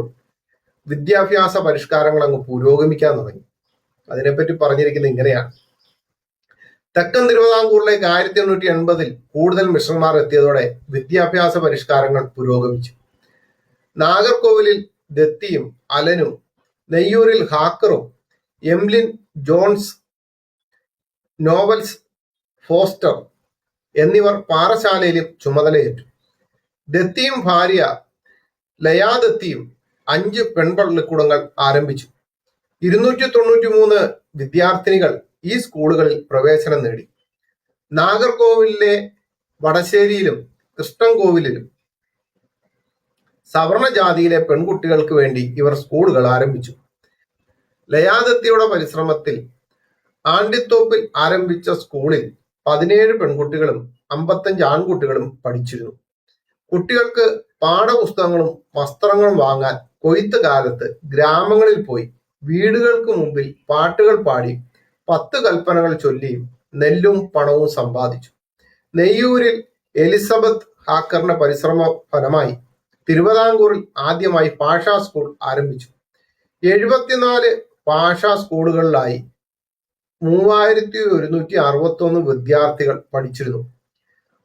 വിദ്യാഭ്യാസ പരിഷ്കാരങ്ങൾ അങ്ങ് പുരോഗമിക്കാൻ തുടങ്ങി. അതിനെപ്പറ്റി പറഞ്ഞിരിക്കുന്നത് ഇങ്ങനെയാണ്. തെക്കൻ തിരുവിതാംകൂറിലേക്ക് 1880 കൂടുതൽ മിഷണർമാർ എത്തിയതോടെ വിദ്യാഭ്യാസ പരിഷ്കാരങ്ങൾ പുരോഗമിച്ചു. നാഗർകോവിലിൽ ദത്തിയും അലനും, നെയ്യൂരിൽ ഹാക്കറും, എംലിൻ ജോൺസ്, നോവൽസ് ഫോസ്റ്റർ എന്നിവർ പാറശാലയിലും ചുമതലയേറ്റു. ദത്തിയും ഭാര്യ ലയാദത്തിയും 5 പെൺപള്ളിക്കൂടങ്ങൾ ആരംഭിച്ചു. 293 വിദ്യാർത്ഥിനികൾ ഈ സ്കൂളുകളിൽ പ്രവേശനം നേടി. നാഗർകോവിലിലെ വടശ്ശേരിയിലും കൃഷ്ണൻകോവിലിലും സവർണ ജാതിയിലെ പെൺകുട്ടികൾക്ക് വേണ്ടി ഇവർ സ്കൂളുകൾ ആരംഭിച്ചു. ലയാദത്തിയുടെ പരിശ്രമത്തിൽ ആണ്ടിത്തോപ്പിൽ ആരംഭിച്ച സ്കൂളിൽ 17 പെൺകുട്ടികളും 55 ആൺകുട്ടികളും പഠിച്ചിരുന്നു. കുട്ടികൾക്ക് പാഠപുസ്തകങ്ങളും വസ്ത്രങ്ങളും വാങ്ങാൻ കൊയ്ത്ത് കാലത്ത് ഗ്രാമങ്ങളിൽ പോയി വീടുകൾക്ക് മുമ്പിൽ പാട്ടുകൾ പാടി 10 കൽപ്പനകൾ ചൊല്ലിയും നെല്ലും പണവും സമ്പാദിച്ചു. നെയ്യൂരിൽ എലിസബത്ത് ഹാക്കറിന്റെ പരിശ്രമ ഫലമായി തിരുവിതാംകൂറിൽ ആദ്യമായി ഭാഷാ സ്കൂൾ ആരംഭിച്ചു. 74 ഭാഷാ സ്കൂളുകളിലായി 3161 വിദ്യാർത്ഥികൾ പഠിച്ചിരുന്നു.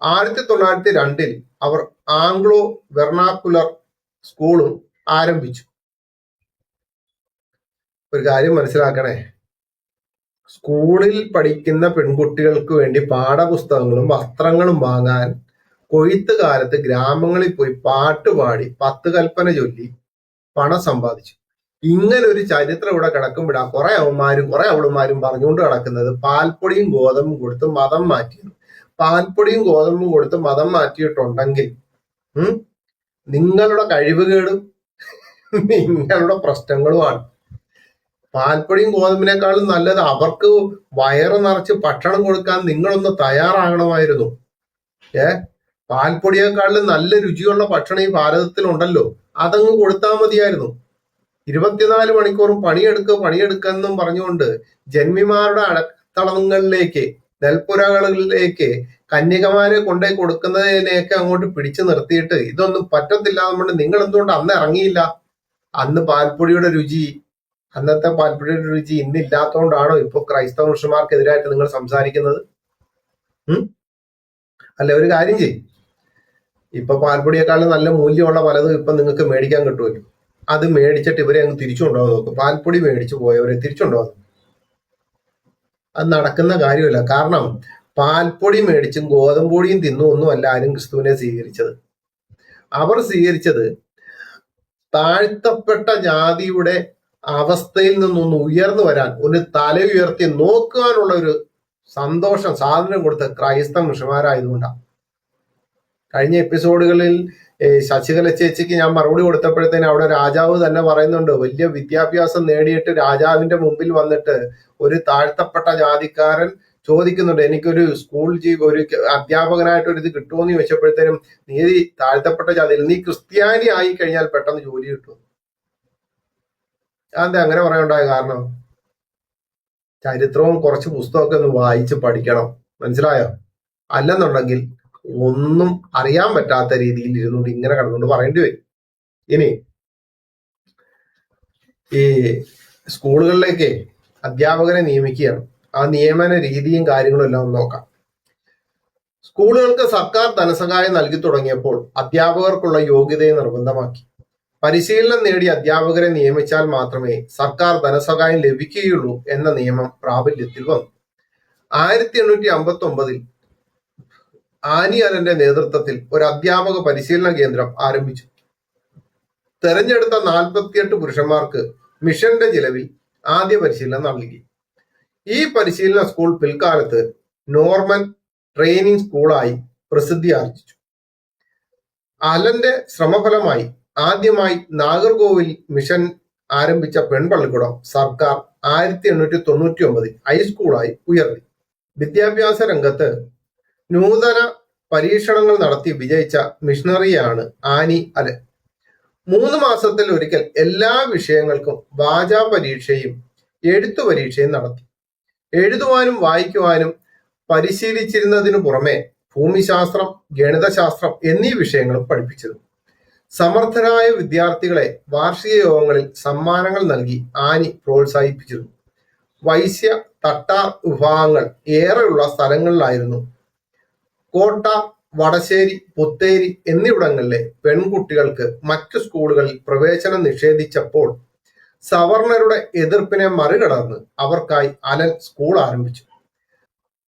1902 അവർ ആംഗ്ലോ വെർണാക്കുലർ സ്കൂളും ആരംഭിച്ചു. ഒരു കാര്യം മനസ്സിലാക്കണേ, സ്കൂളിൽ പഠിക്കുന്ന പെൺകുട്ടികൾക്ക് വേണ്ടി പാഠപുസ്തകങ്ങളും വസ്ത്രങ്ങളും വാങ്ങാൻ കൊയ്ത്ത് കാലത്ത് ഗ്രാമങ്ങളിൽ പോയി പാട്ടുപാടി 10 കൽപ്പന ചൊല്ലി പണം സമ്പാദിച്ചു. ഇങ്ങനെ ഒരു ചരിത്രം ഇവിടെ കിടക്കുമ്പോഴാ കുറെ അവന്മാരും കുറെ അവളുമാരും പറഞ്ഞുകൊണ്ട് കിടക്കുന്നത് പാൽപ്പൊടിയും ഗോതമ്പും കൊടുത്ത് മതം മാറ്റിയത്. പാൽപ്പൊടിയും ഗോതമ്പും കൊടുത്ത് മതം മാറ്റിയിട്ടുണ്ടെങ്കിൽ നിങ്ങളുടെ കഴിവുകേടും നിങ്ങളുടെ പ്രശ്നങ്ങളുമാണ്. പാൽപ്പൊടിയും ഗോതമ്പിനേക്കാളും നല്ലത് അവർക്ക് വയറ് നിറച്ച് ഭക്ഷണം കൊടുക്കാൻ നിങ്ങളൊന്ന് തയ്യാറാകണമായിരുന്നു. പാൽപ്പൊടിയേക്കാളും നല്ല രുചിയുള്ള ഭക്ഷണം ഈ ഭാരതത്തിലുണ്ടല്ലോ, അതങ്ങ് കൊടുത്താൽ മതിയായിരുന്നു. 24 മണിക്കൂറും പണിയെടുക്കെന്നും പറഞ്ഞുകൊണ്ട് ജന്മിമാരുടെ അടത്തളങ്ങളിലേക്ക് നെൽപ്പുരകളിലേക്ക് കന്യകമാരെ കൊണ്ടുപോയി കൊടുക്കുന്നതിനെയൊക്കെ അങ്ങോട്ട് പിടിച്ചു നിർത്തിയിട്ട് ഇതൊന്നും പറ്റത്തില്ല എന്നുകൊണ്ട് നിങ്ങൾ എന്തുകൊണ്ട് അന്ന് ഇറങ്ങിയില്ല? അന്ന് പാൽപ്പൊടിയുടെ രുചി, അന്നത്തെ പാൽപ്പൊടിയുടെ രുചി ഇന്നില്ലാത്തതുകൊണ്ടാണോ ഇപ്പൊ ക്രൈസ്തവ മിഷണർമാർക്കെതിരായിട്ട് നിങ്ങൾ സംസാരിക്കുന്നത്? അല്ല, ഒരു കാര്യം ചെയ്യും, ഇപ്പൊ പാൽപ്പൊടിയേക്കാളും നല്ല മൂല്യമുള്ള പലതും ഇപ്പൊ നിങ്ങൾക്ക് മേടിക്കാൻ കിട്ടുമല്ലോ. അത് മേടിച്ചിട്ട് ഇവരെ അങ്ങ് തിരിച്ചു കൊണ്ടുപോകാൻ നോക്കും. പാൽപ്പൊടി മേടിച്ചു പോയവരെ തിരിച്ചുകൊണ്ടുപോകാൻ. അത് നടക്കുന്ന കാര്യമല്ല. കാരണം പാൽപ്പൊടി മേടിച്ചും ഗോതമ്പൊടിയും തിന്നും ഒന്നുമല്ല ആരും ക്രിസ്തുവിനെ സ്വീകരിച്ചത്. അവർ സ്വീകരിച്ചത് താഴ്ത്തപ്പെട്ട ജാതിയുടെ അവസ്ഥയിൽ നിന്നൊന്ന് ഉയർന്നു വരാൻ, ഒരു തല ഉയർത്തി നോക്കുവാനുള്ള ഒരു സന്തോഷം സാധനം കൊടുത്ത ക്രൈസ്തവ മിഷണർമാരായതുകൊണ്ടാണ്. കഴിഞ്ഞ എപ്പിസോഡുകളിൽ ശശികല ചേച്ചിക്ക് ഞാൻ മറുപടി കൊടുത്തപ്പോഴത്തേന് അവിടെ രാജാവ് തന്നെ പറയുന്നുണ്ട്, വലിയ വിദ്യാഭ്യാസം നേടിയിട്ട് രാജാവിന്റെ മുമ്പിൽ വന്നിട്ട് ഒരു താഴ്ത്തപ്പെട്ട ജാതിക്കാരൻ ചോദിക്കുന്നുണ്ട്, എനിക്കൊരു സ്കൂൾ ഒരു അധ്യാപകനായിട്ട് ഒരു ഇത് കിട്ടുമോന്ന് ചോദിച്ചപ്പോഴത്തേനും നീ താഴ്ത്തപ്പെട്ട ജാതിയിൽ, നീ ക്രിസ്ത്യാനി ആയി കഴിഞ്ഞാൽ പെട്ടെന്ന് ജോലി കിട്ടും. അതെന്താ അങ്ങനെ പറയാനുണ്ടായ കാരണം? ചരിത്രവും കുറച്ച് പുസ്തകമൊക്കെ ഒന്ന് വായിച്ച് പഠിക്കണം, മനസ്സിലായോ? അല്ലെന്നുണ്ടെങ്കിൽ ഒന്നും അറിയാൻ പറ്റാത്ത രീതിയിൽ ഇരുന്നുകൊണ്ട് ഇങ്ങനെ കിടന്നുകൊണ്ട് പറയേണ്ടി വരും. ഇനി ഈ സ്കൂളുകളിലേക്ക് അധ്യാപകരെ നിയമിക്കുകയാണ്. ആ നിയമന രീതിയും കാര്യങ്ങളും എല്ലാം ഒന്ന് നോക്കാം. സ്കൂളുകൾക്ക് സർക്കാർ ധനസഹായം നൽകി തുടങ്ങിയപ്പോൾ അധ്യാപകർക്കുള്ള യോഗ്യതയെ നിർബന്ധമാക്കി. പരിശീലനം നേടി അധ്യാപകരെ നിയമിച്ചാൽ മാത്രമേ സർക്കാർ ധനസഹായം ലഭിക്കുകയുള്ളൂ എന്ന നിയമം പ്രാബല്യത്തിൽ വന്നു. 1859 ആനി അലന്റെ നേതൃത്വത്തിൽ ഒരു അധ്യാപക പരിശീലന കേന്ദ്രം ആരംഭിച്ചു. തെരഞ്ഞെടുത്ത 48 പുരുഷന്മാർക്ക് മിഷന്റെ ചിലവിൽ ആദ്യ പരിശീലനം നൽകി. ഈ പരിശീലന സ്കൂൾ പിൽക്കാലത്ത് നോർമൻ ട്രെയിനിങ് സ്കൂളായി പ്രസിദ്ധി ആർജിച്ചു. അലന്റെ ശ്രമഫലമായി ആദ്യമായി നാഗർകോവിൽ മിഷൻ ആരംഭിച്ച പെൺപള്ളിക്കൂടം സർക്കാർ 1899 ഹൈസ്കൂളായി ഉയർത്തി. വിദ്യാഭ്യാസ രംഗത്ത് നൂതന പരീക്ഷണങ്ങൾ നടത്തി വിജയിച്ച മിഷണറിയാണ് ആനി അലൻ. 3 മാസത്തിൽ ഒരിക്കൽ എല്ലാ വിഷയങ്ങൾക്കും വാചാ പരീക്ഷയും എഴുത്തു പരീക്ഷയും നടത്തി. എഴുതുവാനും വായിക്കുവാനും പരിശീലിച്ചിരുന്നതിനു പുറമെ ഭൂമിശാസ്ത്രം, ഗണിതശാസ്ത്രം എന്നീ വിഷയങ്ങളും പഠിപ്പിച്ചിരുന്നു. സമർത്ഥരായ വിദ്യാർത്ഥികളെ വാർഷിക യോഗങ്ങളിൽ സമ്മാനങ്ങൾ നൽകി ആനി പ്രോത്സാഹിപ്പിച്ചിരുന്നു. വൈശ്യ, തട്ടാർ വിഭാഗങ്ങൾ ഏറെയുള്ള സ്ഥലങ്ങളിലായിരുന്നു കോട്ട, വടശ്ശേരി, പുത്തേരി എന്നിവിടങ്ങളിലെ പെൺകുട്ടികൾക്ക് മറ്റു സ്കൂളുകളിൽ പ്രവേശനം നിഷേധിച്ചപ്പോൾ സവർണരുടെ എതിർപ്പിനെ മറികടന്ന് അവർക്കായി അലൻ സ്കൂൾ ആരംഭിച്ചു.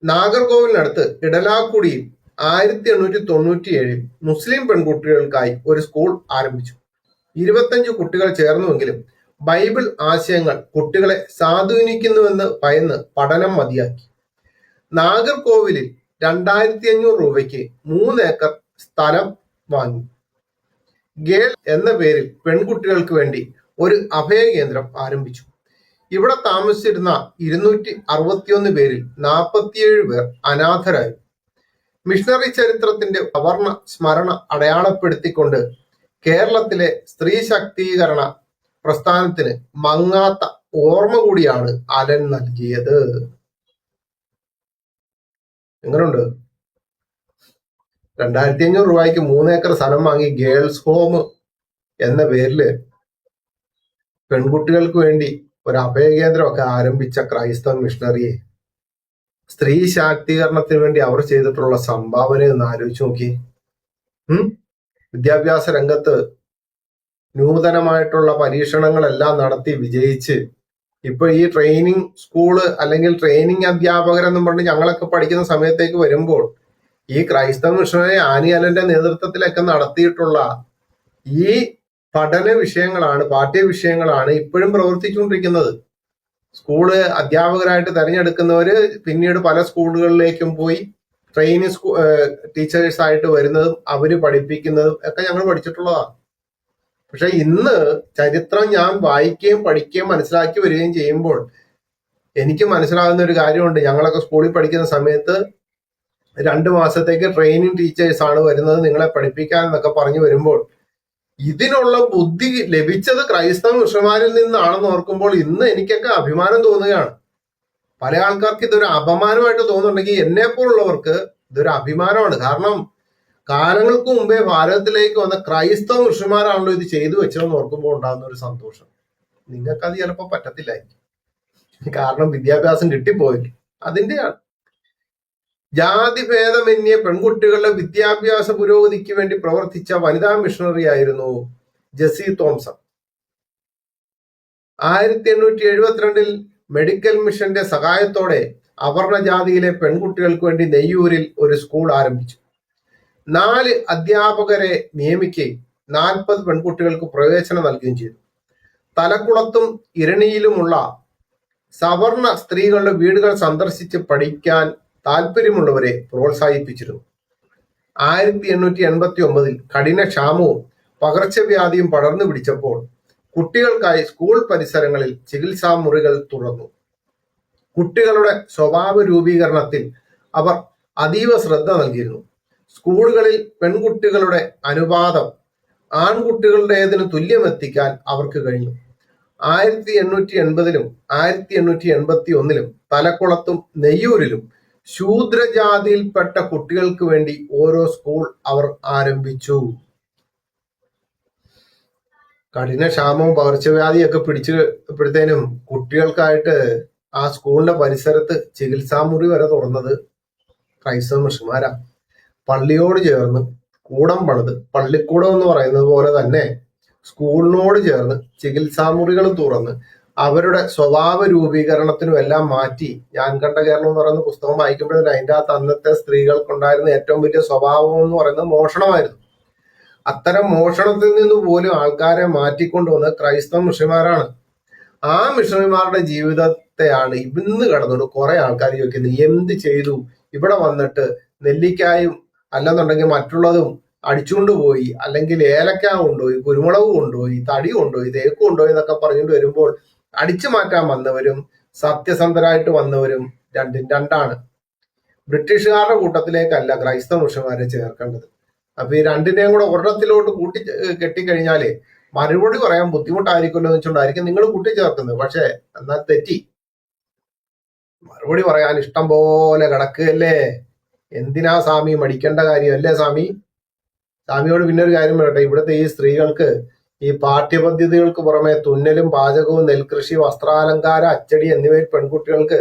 നാഗർകോവിലിനടുത്ത് ഇടലാക്കുടിയിൽ 1897 മുസ്ലിം പെൺകുട്ടികൾക്കായി ഒരു സ്കൂൾ ആരംഭിച്ചു. 25 കുട്ടികൾ ചേർന്നുവെങ്കിലും ബൈബിൾ ആശയങ്ങൾ കുട്ടികളെ സ്വാധീനിക്കുന്നുവെന്ന് ഭയന്ന് പഠനം മതിയാക്കി. നാഗർകോവിലിൽ 2500 രൂപയ്ക്ക് 3 ഏക്കർ സ്ഥലം വാങ്ങി. ഗേൾ എന്ന പേരിൽ പെൺകുട്ടികൾക്ക് വേണ്ടി ഒരു അഭയ കേന്ദ്രം ആരംഭിച്ചു. ഇവിടെ താമസിച്ചിരുന്ന 261 പേരിൽ 47 പേർ അനാഥരായി. മിഷണറി ചരിത്രത്തിന്റെ അവർണ സ്മരണ അടയാളപ്പെടുത്തിക്കൊണ്ട് കേരളത്തിലെ സ്ത്രീ ശാക്തീകരണ പ്രസ്ഥാനത്തിന് മങ്ങാത്ത ഓർമ്മ കൂടിയാണ് അലൻ നൽകിയത്. എങ്ങനെയുണ്ട്? 2500 രൂപയ്ക്ക് 3 ഏക്കർ സ്ഥലം വാങ്ങി ഗേൾസ് ഹോം എന്ന പേരില് പെൺകുട്ടികൾക്ക് വേണ്ടി ഒരു അഭയകേന്ദ്രമൊക്കെ ആരംഭിച്ച ക്രൈസ്തവ മിഷണറിയെ സ്ത്രീ ശാക്തീകരണത്തിന് വേണ്ടി അവർ ചെയ്തിട്ടുള്ള സംഭാവന ഒന്ന് ആലോചിച്ച് നോക്കി. വിദ്യാഭ്യാസ രംഗത്ത് നൂതനമായിട്ടുള്ള പരീക്ഷണങ്ങളെല്ലാം നടത്തി വിജയിച്ച് ഇപ്പൊ ഈ ട്രെയിനിങ് സ്കൂള് അല്ലെങ്കിൽ ട്രെയിനിങ് അധ്യാപകരെന്നും പറഞ്ഞ് ഞങ്ങളൊക്കെ പഠിക്കുന്ന സമയത്തേക്ക് വരുമ്പോൾ ഈ ക്രൈസ്തവ മിഷണറി ആനി അലന്റെ നേതൃത്വത്തിലൊക്കെ നടത്തിയിട്ടുള്ള ഈ പഠന വിഷയങ്ങളാണ്, പാഠ്യ വിഷയങ്ങളാണ് ഇപ്പോഴും പ്രവർത്തിച്ചുകൊണ്ടിരിക്കുന്നത്. സ്കൂള് അധ്യാപകരായിട്ട് തെരഞ്ഞെടുക്കുന്നവര് പിന്നീട് പല സ്കൂളുകളിലേക്കും പോയി ട്രെയിനിങ് ടീച്ചേഴ്സ് ആയിട്ട് വരുന്നതും അവര് പഠിപ്പിക്കുന്നതും ഒക്കെ ഞങ്ങൾ പഠിച്ചിട്ടുള്ളതാണ്. പക്ഷെ ഇന്ന് ചരിത്രം ഞാൻ വായിക്കുകയും പഠിക്കുകയും മനസ്സിലാക്കി വരികയും ചെയ്യുമ്പോൾ എനിക്ക് മനസ്സിലാകുന്ന ഒരു കാര്യമുണ്ട്. ഞങ്ങളൊക്കെ സ്കൂളിൽ പഠിക്കുന്ന സമയത്ത് 2 മാസത്തേക്ക് ട്രെയിനിങ് ടീച്ചേഴ്സ് ആണ് വരുന്നത് നിങ്ങളെ പഠിപ്പിക്കാൻ എന്നൊക്കെ പറഞ്ഞു വരുമ്പോൾ ഇതിനുള്ള ബുദ്ധി ലഭിച്ചത് ക്രൈസ്തവ മിഷണറിമാരിൽ നിന്നാണെന്ന് ഓർക്കുമ്പോൾ ഇന്ന് എനിക്കൊക്കെ അഭിമാനം തോന്നുകയാണ്. പല ആൾക്കാർക്ക് ഇതൊരു അപമാനമായിട്ട് തോന്നുന്നുണ്ടെങ്കിൽ എന്നെ പോലുള്ളവർക്ക് ഇതൊരു അഭിമാനമാണ്. കാരണം കാലങ്ങൾക്ക് മുമ്പേ ഭാരതത്തിലേക്ക് വന്ന ക്രൈസ്തവ മിഷണറിമാരാണല്ലോ ഇത് ചെയ്തു വെച്ചതെന്ന് ഓർക്കുമ്പോൾ ഉണ്ടാകുന്ന ഒരു സന്തോഷം നിങ്ങൾക്കത് ചിലപ്പോൾ പറ്റത്തില്ലായിരിക്കും. കാരണം വിദ്യാഭ്യാസം കിട്ടിപ്പോയില്ല, അതിന്റെയാണ്. ജാതിഭേദമന്യേ പെൺകുട്ടികളുടെ വിദ്യാഭ്യാസ പുരോഗതിക്ക് വേണ്ടി പ്രവർത്തിച്ച വനിതാ മിഷണറി ആയിരുന്നു ജെസി തോംസൺ. 1872 മെഡിക്കൽ മിഷന്റെ സഹായത്തോടെ അവർണ ജാതിയിലെ പെൺകുട്ടികൾക്ക് വേണ്ടി നെയ്യൂരിൽ ഒരു സ്കൂൾ ആരംഭിച്ചു. 4 അധ്യാപകരെ നിയമിക്കുകയും 40 പെൺകുട്ടികൾക്ക് പ്രവേശനം നൽകുകയും ചെയ്തു. തലക്കുളത്തും ഇരണിയിലുമുള്ള സവർണ സ്ത്രീകളുടെ വീടുകൾ സന്ദർശിച്ച് പഠിക്കാൻ താല്പര്യമുള്ളവരെ പ്രോത്സാഹിപ്പിച്ചിരുന്നു. 1889 കഠിനക്ഷാമവും പകർച്ചവ്യാധിയും പടർന്നു പിടിച്ചപ്പോൾ കുട്ടികൾക്കായി സ്കൂൾ പരിസരങ്ങളിൽ ചികിത്സാ മുറികൾ തുറന്നു. കുട്ടികളുടെ സ്വഭാവ രൂപീകരണത്തിൽ അവർ അതീവ ശ്രദ്ധ നൽകിയിരുന്നു. സ്കൂളുകളിൽ പെൺകുട്ടികളുടെ അനുപാതം ആൺകുട്ടികളുടേതിന് തുല്യമെത്തിക്കാൻ അവർക്ക് കഴിഞ്ഞു. 1880-ലും 1881-ലും തലക്കുളത്തും നെയ്യൂരിലും ശൂദ്രജാതിയിൽപ്പെട്ട കുട്ടികൾക്ക് വേണ്ടി ഓരോ സ്കൂൾ അവർ ആരംഭിച്ചു. കഠിന ക്ഷാമവും പകർച്ചവ്യാധിയൊക്കെ പിടിച്ചപ്പോഴത്തേനും കുട്ടികൾക്കായിട്ട് ആ സ്കൂളിന്റെ പരിസരത്ത് ചികിത്സാമുറി വരെ തുറന്നത് ക്രൈസ്തവ മിഷന്മാരാ. പള്ളിയോട് ചേർന്ന് കൂടം പണിത്, പള്ളിക്കൂടം എന്ന് പറയുന്നത് പോലെ തന്നെ സ്കൂളിനോട് ചേർന്ന് ചികിത്സാമുറികൾ തുറന്ന് അവരുടെ സ്വഭാവ രൂപീകരണത്തിനും എല്ലാം മാറ്റി. ഞാൻ കണ്ട കേരളം എന്ന് പറയുന്ന പുസ്തകം വായിക്കുമ്പോഴേ അതിൻ്റെ അകത്ത് അന്നത്തെ സ്ത്രീകൾക്കുണ്ടായിരുന്ന ഏറ്റവും വലിയ സ്വഭാവം എന്ന് പറയുന്നത് മോഷണമായിരുന്നു. അത്തരം മോഷണത്തിൽ നിന്ന് പോലും ആൾക്കാരെ മാറ്റിക്കൊണ്ടുവന്ന ക്രൈസ്തവ മിഷണറിമാരാണ്. ആ മിഷണറിമാരുടെ ജീവിതത്തെയാണ് ഇന്ന് കടന്നുകൊണ്ട് കുറെ ആൾക്കാർ ചോദിക്കുന്നത്, എന്ത് ചെയ്തു ഇവിടെ വന്നിട്ട് നെല്ലിക്കായും അല്ലെന്നുണ്ടെങ്കിൽ മറ്റുള്ളതും അടിച്ചുകൊണ്ട് പോയി, അല്ലെങ്കിൽ ഏലക്ക കൊണ്ടുപോയി, കുരുമുളക് കൊണ്ടുപോയി, തടി കൊണ്ടുപോയി, തേക്ക് കൊണ്ടുപോയി എന്നൊക്കെ പറഞ്ഞുകൊണ്ട് വരുമ്പോൾ അടിച്ചു മാറ്റാൻ വന്നവരും സത്യസന്ധരായിട്ട് വന്നവരും രണ്ടും രണ്ടാണ്. ബ്രിട്ടീഷുകാരുടെ കൂട്ടത്തിലേക്കല്ല ക്രൈസ്തവ മിഷണറിമാരെ ചേർക്കേണ്ടത്. അപ്പൊ ഈ രണ്ടിനെയും കൂടെ ഒരിടത്തിലോട്ട് കെട്ടിക്കഴിഞ്ഞാലേ മറുപടി പറയാൻ ബുദ്ധിമുട്ടായിരിക്കുമല്ലോ എന്ന് വെച്ചുകൊണ്ടായിരിക്കും നിങ്ങൾ കൂട്ടിച്ചേർക്കുന്നത്. പക്ഷെ എന്നാൽ തെറ്റി. മറുപടി പറയാൻ ഇഷ്ടം പോലെ കിടക്കുകയല്ലേ. എന്തിനാ സ്വാമി മടിക്കേണ്ട കാര്യമല്ലേ സ്വാമി? സ്വാമിയോട് പിന്നെ ഒരു കാര്യം പറയട്ടെ. ഇവിടുത്തെ ഈ സ്ത്രീകൾക്ക് ഈ പാഠ്യപദ്ധതികൾക്ക് പുറമെ തുന്നലും പാചകവും നെൽകൃഷി വസ്ത്രാലങ്കാര അച്ചടി എന്നിവയിൽ പെൺകുട്ടികൾക്ക്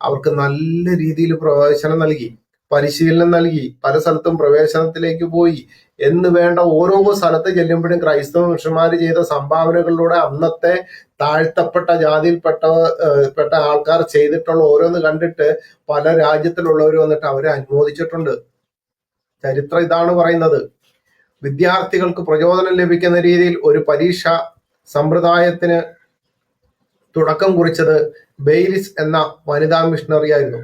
അവർക്ക് നല്ല രീതിയിൽ പ്രവേശനം നൽകി, പരിശീലനം നൽകി, പല സ്ഥലത്തും പ്രവേശനത്തിലേക്ക് പോയി എന്ന് വേണ്ട ഓരോ സ്ഥലത്ത് ചെല്ലുമ്പോഴും ക്രൈസ്തവ മിഷന്മാർ ചെയ്ത സംഭാവനകളിലൂടെ അന്നത്തെ താഴ്ത്തപ്പെട്ട ജാതിയിൽപ്പെട്ട ആൾക്കാർ ചെയ്തിട്ടുള്ള ഓരോന്ന് കണ്ടിട്ട് പല രാജ്യത്തിലുള്ളവർ വന്നിട്ട് അവരെ അനുമോദിച്ചിട്ടുണ്ട്. ചരിത്രം ഇതാണ് പറയുന്നത്. വിദ്യാർത്ഥികൾക്ക് പ്രചോദനം ലഭിക്കുന്ന രീതിയിൽ ഒരു പരീക്ഷ സമ്പ്രദായത്തിന് തുടക്കം കുറിച്ചത് ബെയ്ലിസ് എന്ന വനിതാ മിഷണറി ആയിരുന്നു.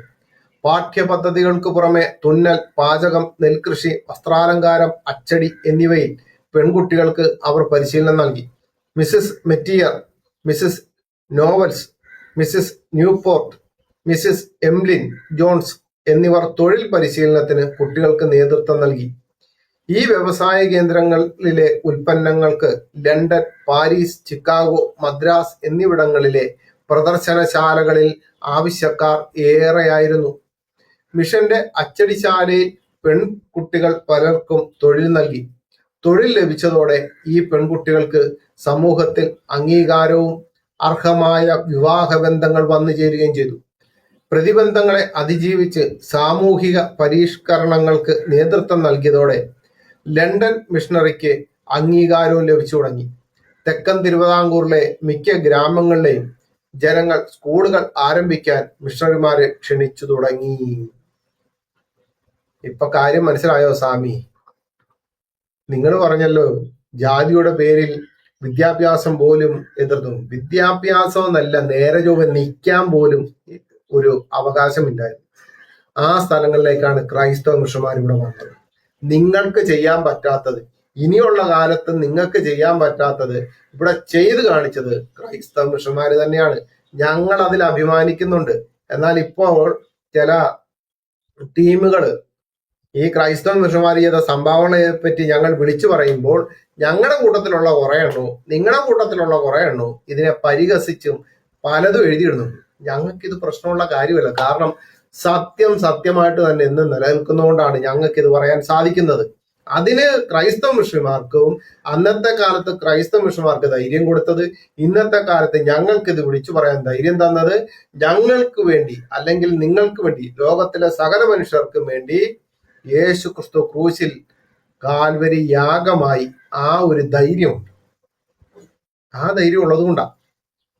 പാഠ്യപദ്ധതികൾക്ക് പുറമെ തുന്നൽ, പാചകം, നെൽകൃഷി, വസ്ത്രാലങ്കാരം, അച്ചടി എന്നിവയിൽ പെൺകുട്ടികൾക്ക് അവർ പരിശീലനം നൽകി. Mrs Mateer, Mrs Knowles, Mrs Newport, Mrs Emlyn Jones എന്നിവർ തൊഴിൽ പരിശീലനത്തിന് കുട്ടികൾക്ക് നേതൃത്വം നൽകി. ഈ വ്യവസായ കേന്ദ്രങ്ങളിലെ ഉൽപ്പന്നങ്ങൾക്ക് ലണ്ടൻ, പാരീസ്, ചിക്കാഗോ, മദ്രാസ് എന്നിവിടങ്ങളിലെ പ്രദർശനശാലകളിൽ ആവശ്യക്കാർ ഏറെയായിരുന്നു. മിഷന്റെ അച്ചടിശാലയിൽ പെൺകുട്ടികൾ പലർക്കും തൊഴിൽ നൽകി. തൊഴിൽ ലഭിച്ചതോടെ ഈ പെൺകുട്ടികൾക്ക് സമൂഹത്തിൽ അംഗീകാരവും അർഹമായ വിവാഹബന്ധങ്ങൾ വന്നു ചേരുകയും ചെയ്തു. പ്രതിബന്ധങ്ങളെ അതിജീവിച്ച് സാമൂഹിക പരിഷ്കരണങ്ങൾക്ക് നേതൃത്വം നൽകിയതോടെ ലണ്ടൻ മിഷണറിക്ക് അംഗീകാരവും ലഭിച്ചു തുടങ്ങി. തെക്കൻ തിരുവിതാംകൂറിലെ മിക്ക ഗ്രാമങ്ങളിലെയും ജനങ്ങൾ സ്കൂളുകൾ ആരംഭിക്കാൻ മിഷണറിമാരെ ക്ഷണിച്ചു തുടങ്ങി. ഇപ്പൊ കാര്യം മനസ്സിലായോ സ്വാമി? നിങ്ങൾ പറഞ്ഞല്ലോ ജാതിയുടെ പേരിൽ വിദ്യാഭ്യാസം പോലും എതിർന്നു. വിദ്യാഭ്യാസം എന്നല്ല, നേരെ ചൊവ്വെ നിൽക്കാൻ പോലും ഒരു അവകാശമില്ലായിരുന്നു. ആ സ്ഥലങ്ങളിലേക്കാണ് ക്രൈസ്തവ മിഷണറിമാർ ഇവിടെ വന്നത്. നിങ്ങൾക്ക് ചെയ്യാൻ പറ്റാത്തത്, ഇനിയുള്ള കാലത്ത് നിങ്ങൾക്ക് ചെയ്യാൻ പറ്റാത്തത് ഇവിടെ ചെയ്തു കാണിച്ചത് ക്രൈസ്തവ മിഷണറിമാർ തന്നെയാണ്. ഞങ്ങൾ അതിൽ അഭിമാനിക്കുന്നുണ്ട്. എന്നാൽ ഇപ്പോൾ ചില ടീമുകൾ ഈ ക്രൈസ്തവ മിഷണറിമാർ ചെയ്ത സംഭാവനയെ പറ്റി ഞങ്ങൾ വിളിച്ചു പറയുമ്പോൾ ഞങ്ങളുടെ കൂട്ടത്തിലുള്ള കുറെ എണ്ണോ നിങ്ങളുടെ കൂട്ടത്തിലുള്ള കുറെ എണ്ണോ ഇതിനെ പരിഹസിച്ചും പലതും എഴുതിയിടുന്നുണ്ട്. ഞങ്ങൾക്കിത് പ്രശ്നമുള്ള കാര്യമല്ല. കാരണം സത്യം സത്യമായിട്ട് തന്നെ എന്ന് നിലനിൽക്കുന്നതുകൊണ്ടാണ് ഞങ്ങൾക്ക് ഇത് പറയാൻ സാധിക്കുന്നത്. അതിന് ക്രൈസ്തവ മിഷണറിമാർക്കും അന്നത്തെ കാലത്ത് ക്രൈസ്തവ മിഷണറിമാർക്ക് ധൈര്യം കൊടുത്തത്, ഇന്നത്തെ കാലത്ത് ഞങ്ങൾക്ക് ഇത് വിളിച്ചു പറയാൻ ധൈര്യം തന്നത്, ഞങ്ങൾക്ക് വേണ്ടി അല്ലെങ്കിൽ നിങ്ങൾക്ക് വേണ്ടി ലോകത്തിലെ സകല മനുഷ്യർക്കും വേണ്ടി യേശു ക്രിസ്തു ക്രൂശിൽ കാൽവരി യാഗമായി ആ ഒരു ധൈര്യമുണ്ട്. ആ ധൈര്യം ഉള്ളതുകൊണ്ടാണ്.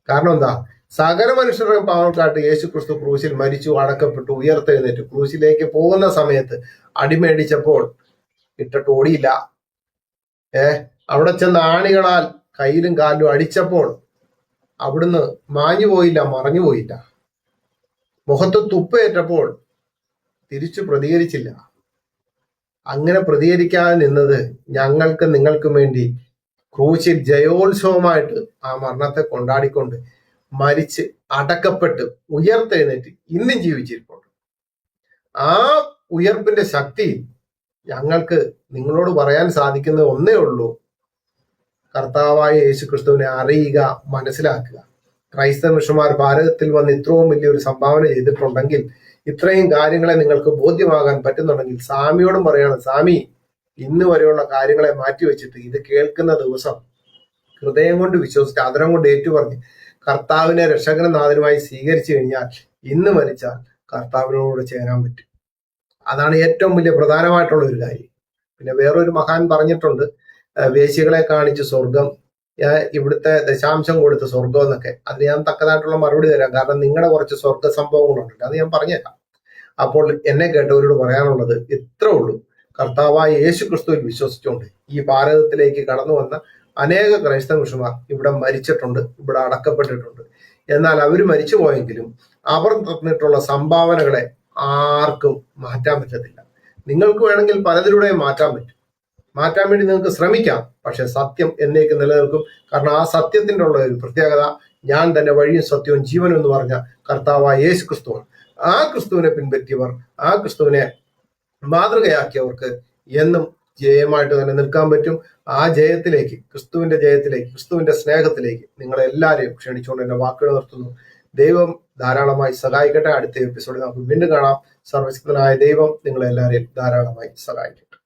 കാരണം എന്താ? സകല മനുഷ്യരുടെ പാവങ്ങൾക്കായിട്ട് യേശു ക്രിസ്തു ക്രൂശിൽ മരിച്ചു, അടക്കപ്പെട്ടു, ഉയർത്തെഴുന്നേറ്റു. ക്രൂശിലേക്ക് പോകുന്ന സമയത്ത് അടിമേടിച്ചപ്പോൾ ഇട്ടിട്ട് ഓടിയില്ല. അവിടെ ചെന്ന് ആണികളാൽ കയ്യിലും കാലിലും അടിച്ചപ്പോൾ അവിടുന്ന് മാഞ്ഞു പോയില്ല, മറഞ്ഞു പോയില്ല. മുഖത്ത് തുപ്പേറ്റപ്പോൾ തിരിച്ചു പ്രതികരിച്ചില്ല. അങ്ങനെ പ്രതികരിക്കാൻ നിന്നത് ഞങ്ങൾക്ക് നിങ്ങൾക്കും വേണ്ടി ക്രൂശിൽ ജയോത്സവമായിട്ട് ആ മരണത്തെ കൊണ്ടാടിക്കൊണ്ട് മരിച്ച് അടക്കപ്പെട്ട് ഉയർത്തെഴുന്നേറ്റ് ഇന്നും ജീവിച്ചിരിപ്പുണ്ട്. ആ ഉയർപ്പിന്റെ ശക്തി ഞങ്ങൾക്ക് നിങ്ങളോട് പറയാൻ സാധിക്കുന്നത് ഒന്നേ ഉള്ളൂ: കർത്താവായ യേശു ക്രിസ്തുവിനെ അറിയുക, മനസ്സിലാക്കുക. ക്രൈസ്തവ മിഷണറിമാർ ഭാരതത്തിൽ വന്ന് ഇത്രയും വലിയൊരു സംഭാവന ചെയ്തിട്ടുണ്ടെങ്കിൽ, ഇത്രയും കാര്യങ്ങളെ നിങ്ങൾക്ക് ബോധ്യമാകാൻ പറ്റുന്നുണ്ടെങ്കിൽ സ്വാമിയോടും പറയണം, സ്വാമി ഇന്ന് വരെയുള്ള കാര്യങ്ങളെ മാറ്റിവെച്ചിട്ട് ഇത് കേൾക്കുന്ന ദിവസം ഹൃദയം കൊണ്ട് വിശ്വസിച്ച് അതരം കൊണ്ട് ഏറ്റുപറഞ്ഞ് കർത്താവിനെ രക്ഷകനും നാഥനുമായി സ്വീകരിച്ചു കഴിഞ്ഞാൽ ഇന്ന് മരിച്ചാൽ കർത്താവിനോട് ചേരാൻ പറ്റും. അതാണ് ഏറ്റവും വലിയ പ്രധാനമായിട്ടുള്ള ഒരു കാര്യം. പിന്നെ വേറൊരു മഹാൻ പറഞ്ഞിട്ടുണ്ട്, വേശ്യകളെ കാണിച്ച് സ്വർഗം, ഇവിടുത്തെ ദശാംശം കൊടുത്ത് സ്വർഗം എന്നൊക്കെ. അതിന് ഞാൻ തക്കതായിട്ടുള്ള മറുപടി തരാം. കാരണം നിങ്ങളുടെ കുറച്ച് സ്വർഗ സംഭവങ്ങളുണ്ടല്ലോ, അത് ഞാൻ പറഞ്ഞേക്കാം. അപ്പോൾ എന്നെ കേട്ടവരോട് പറയാനുള്ളത് ഇത്രേ ഉള്ളൂ. കർത്താവായ യേശു ക്രിസ്തുവിൽ വിശ്വസിച്ചുകൊണ്ട് ഈ ഭാരതത്തിലേക്ക് കടന്നു വന്ന അനേക ക്രൈസ്തവ മിഷന്മാർ ഇവിടെ മരിച്ചിട്ടുണ്ട്, ഇവിടെ അടക്കപ്പെട്ടിട്ടുണ്ട്. എന്നാൽ അവർ മരിച്ചു പോയെങ്കിലും അവർ തന്നിട്ടുള്ള സംഭാവനകളെ ആർക്കും മാറ്റാൻ പറ്റത്തില്ല. നിങ്ങൾക്ക് വേണമെങ്കിൽ പലതിലൂടെയും മാറ്റാൻ പറ്റും. മാറ്റാൻ വേണ്ടി നിങ്ങൾക്ക് ശ്രമിക്കാം, പക്ഷെ സത്യം എന്നേക്ക് നിലനിൽക്കും. കാരണം ആ സത്യത്തിന്റെ ഉള്ള ഒരു പ്രത്യേകത, ഞാൻ തന്നെ വഴിയും സത്യവും ജീവനും എന്ന് പറഞ്ഞ കർത്താവായ യേശു ക്രിസ്തുവാണ്. ആ ക്രിസ്തുവിനെ പിൻപറ്റിയവർ, ആ ക്രിസ്തുവിനെ മാതൃകയാക്കിയവർക്ക് എന്നും ജയമായിട്ട് തന്നെ നിൽക്കാൻ പറ്റും. ആ ജയത്തിലേക്ക്, ക്രിസ്തുവിന്റെ ജയത്തിലേക്ക്, ക്രിസ്തുവിന്റെ സ്നേഹത്തിലേക്ക് നിങ്ങളെല്ലാവരെയും ക്ഷണിച്ചുകൊണ്ട് എന്റെ വാക്കുകൾ നിർത്തുന്നു. ദൈവം ധാരാളമായി സഹായിക്കട്ടെ. അടുത്ത എപ്പിസോഡിൽ നമുക്ക് വീണ്ടും കാണാം. സർവശക്തനായ ദൈവം നിങ്ങളെല്ലാവരെയും ധാരാളമായി സഹായിക്കട്ടെ.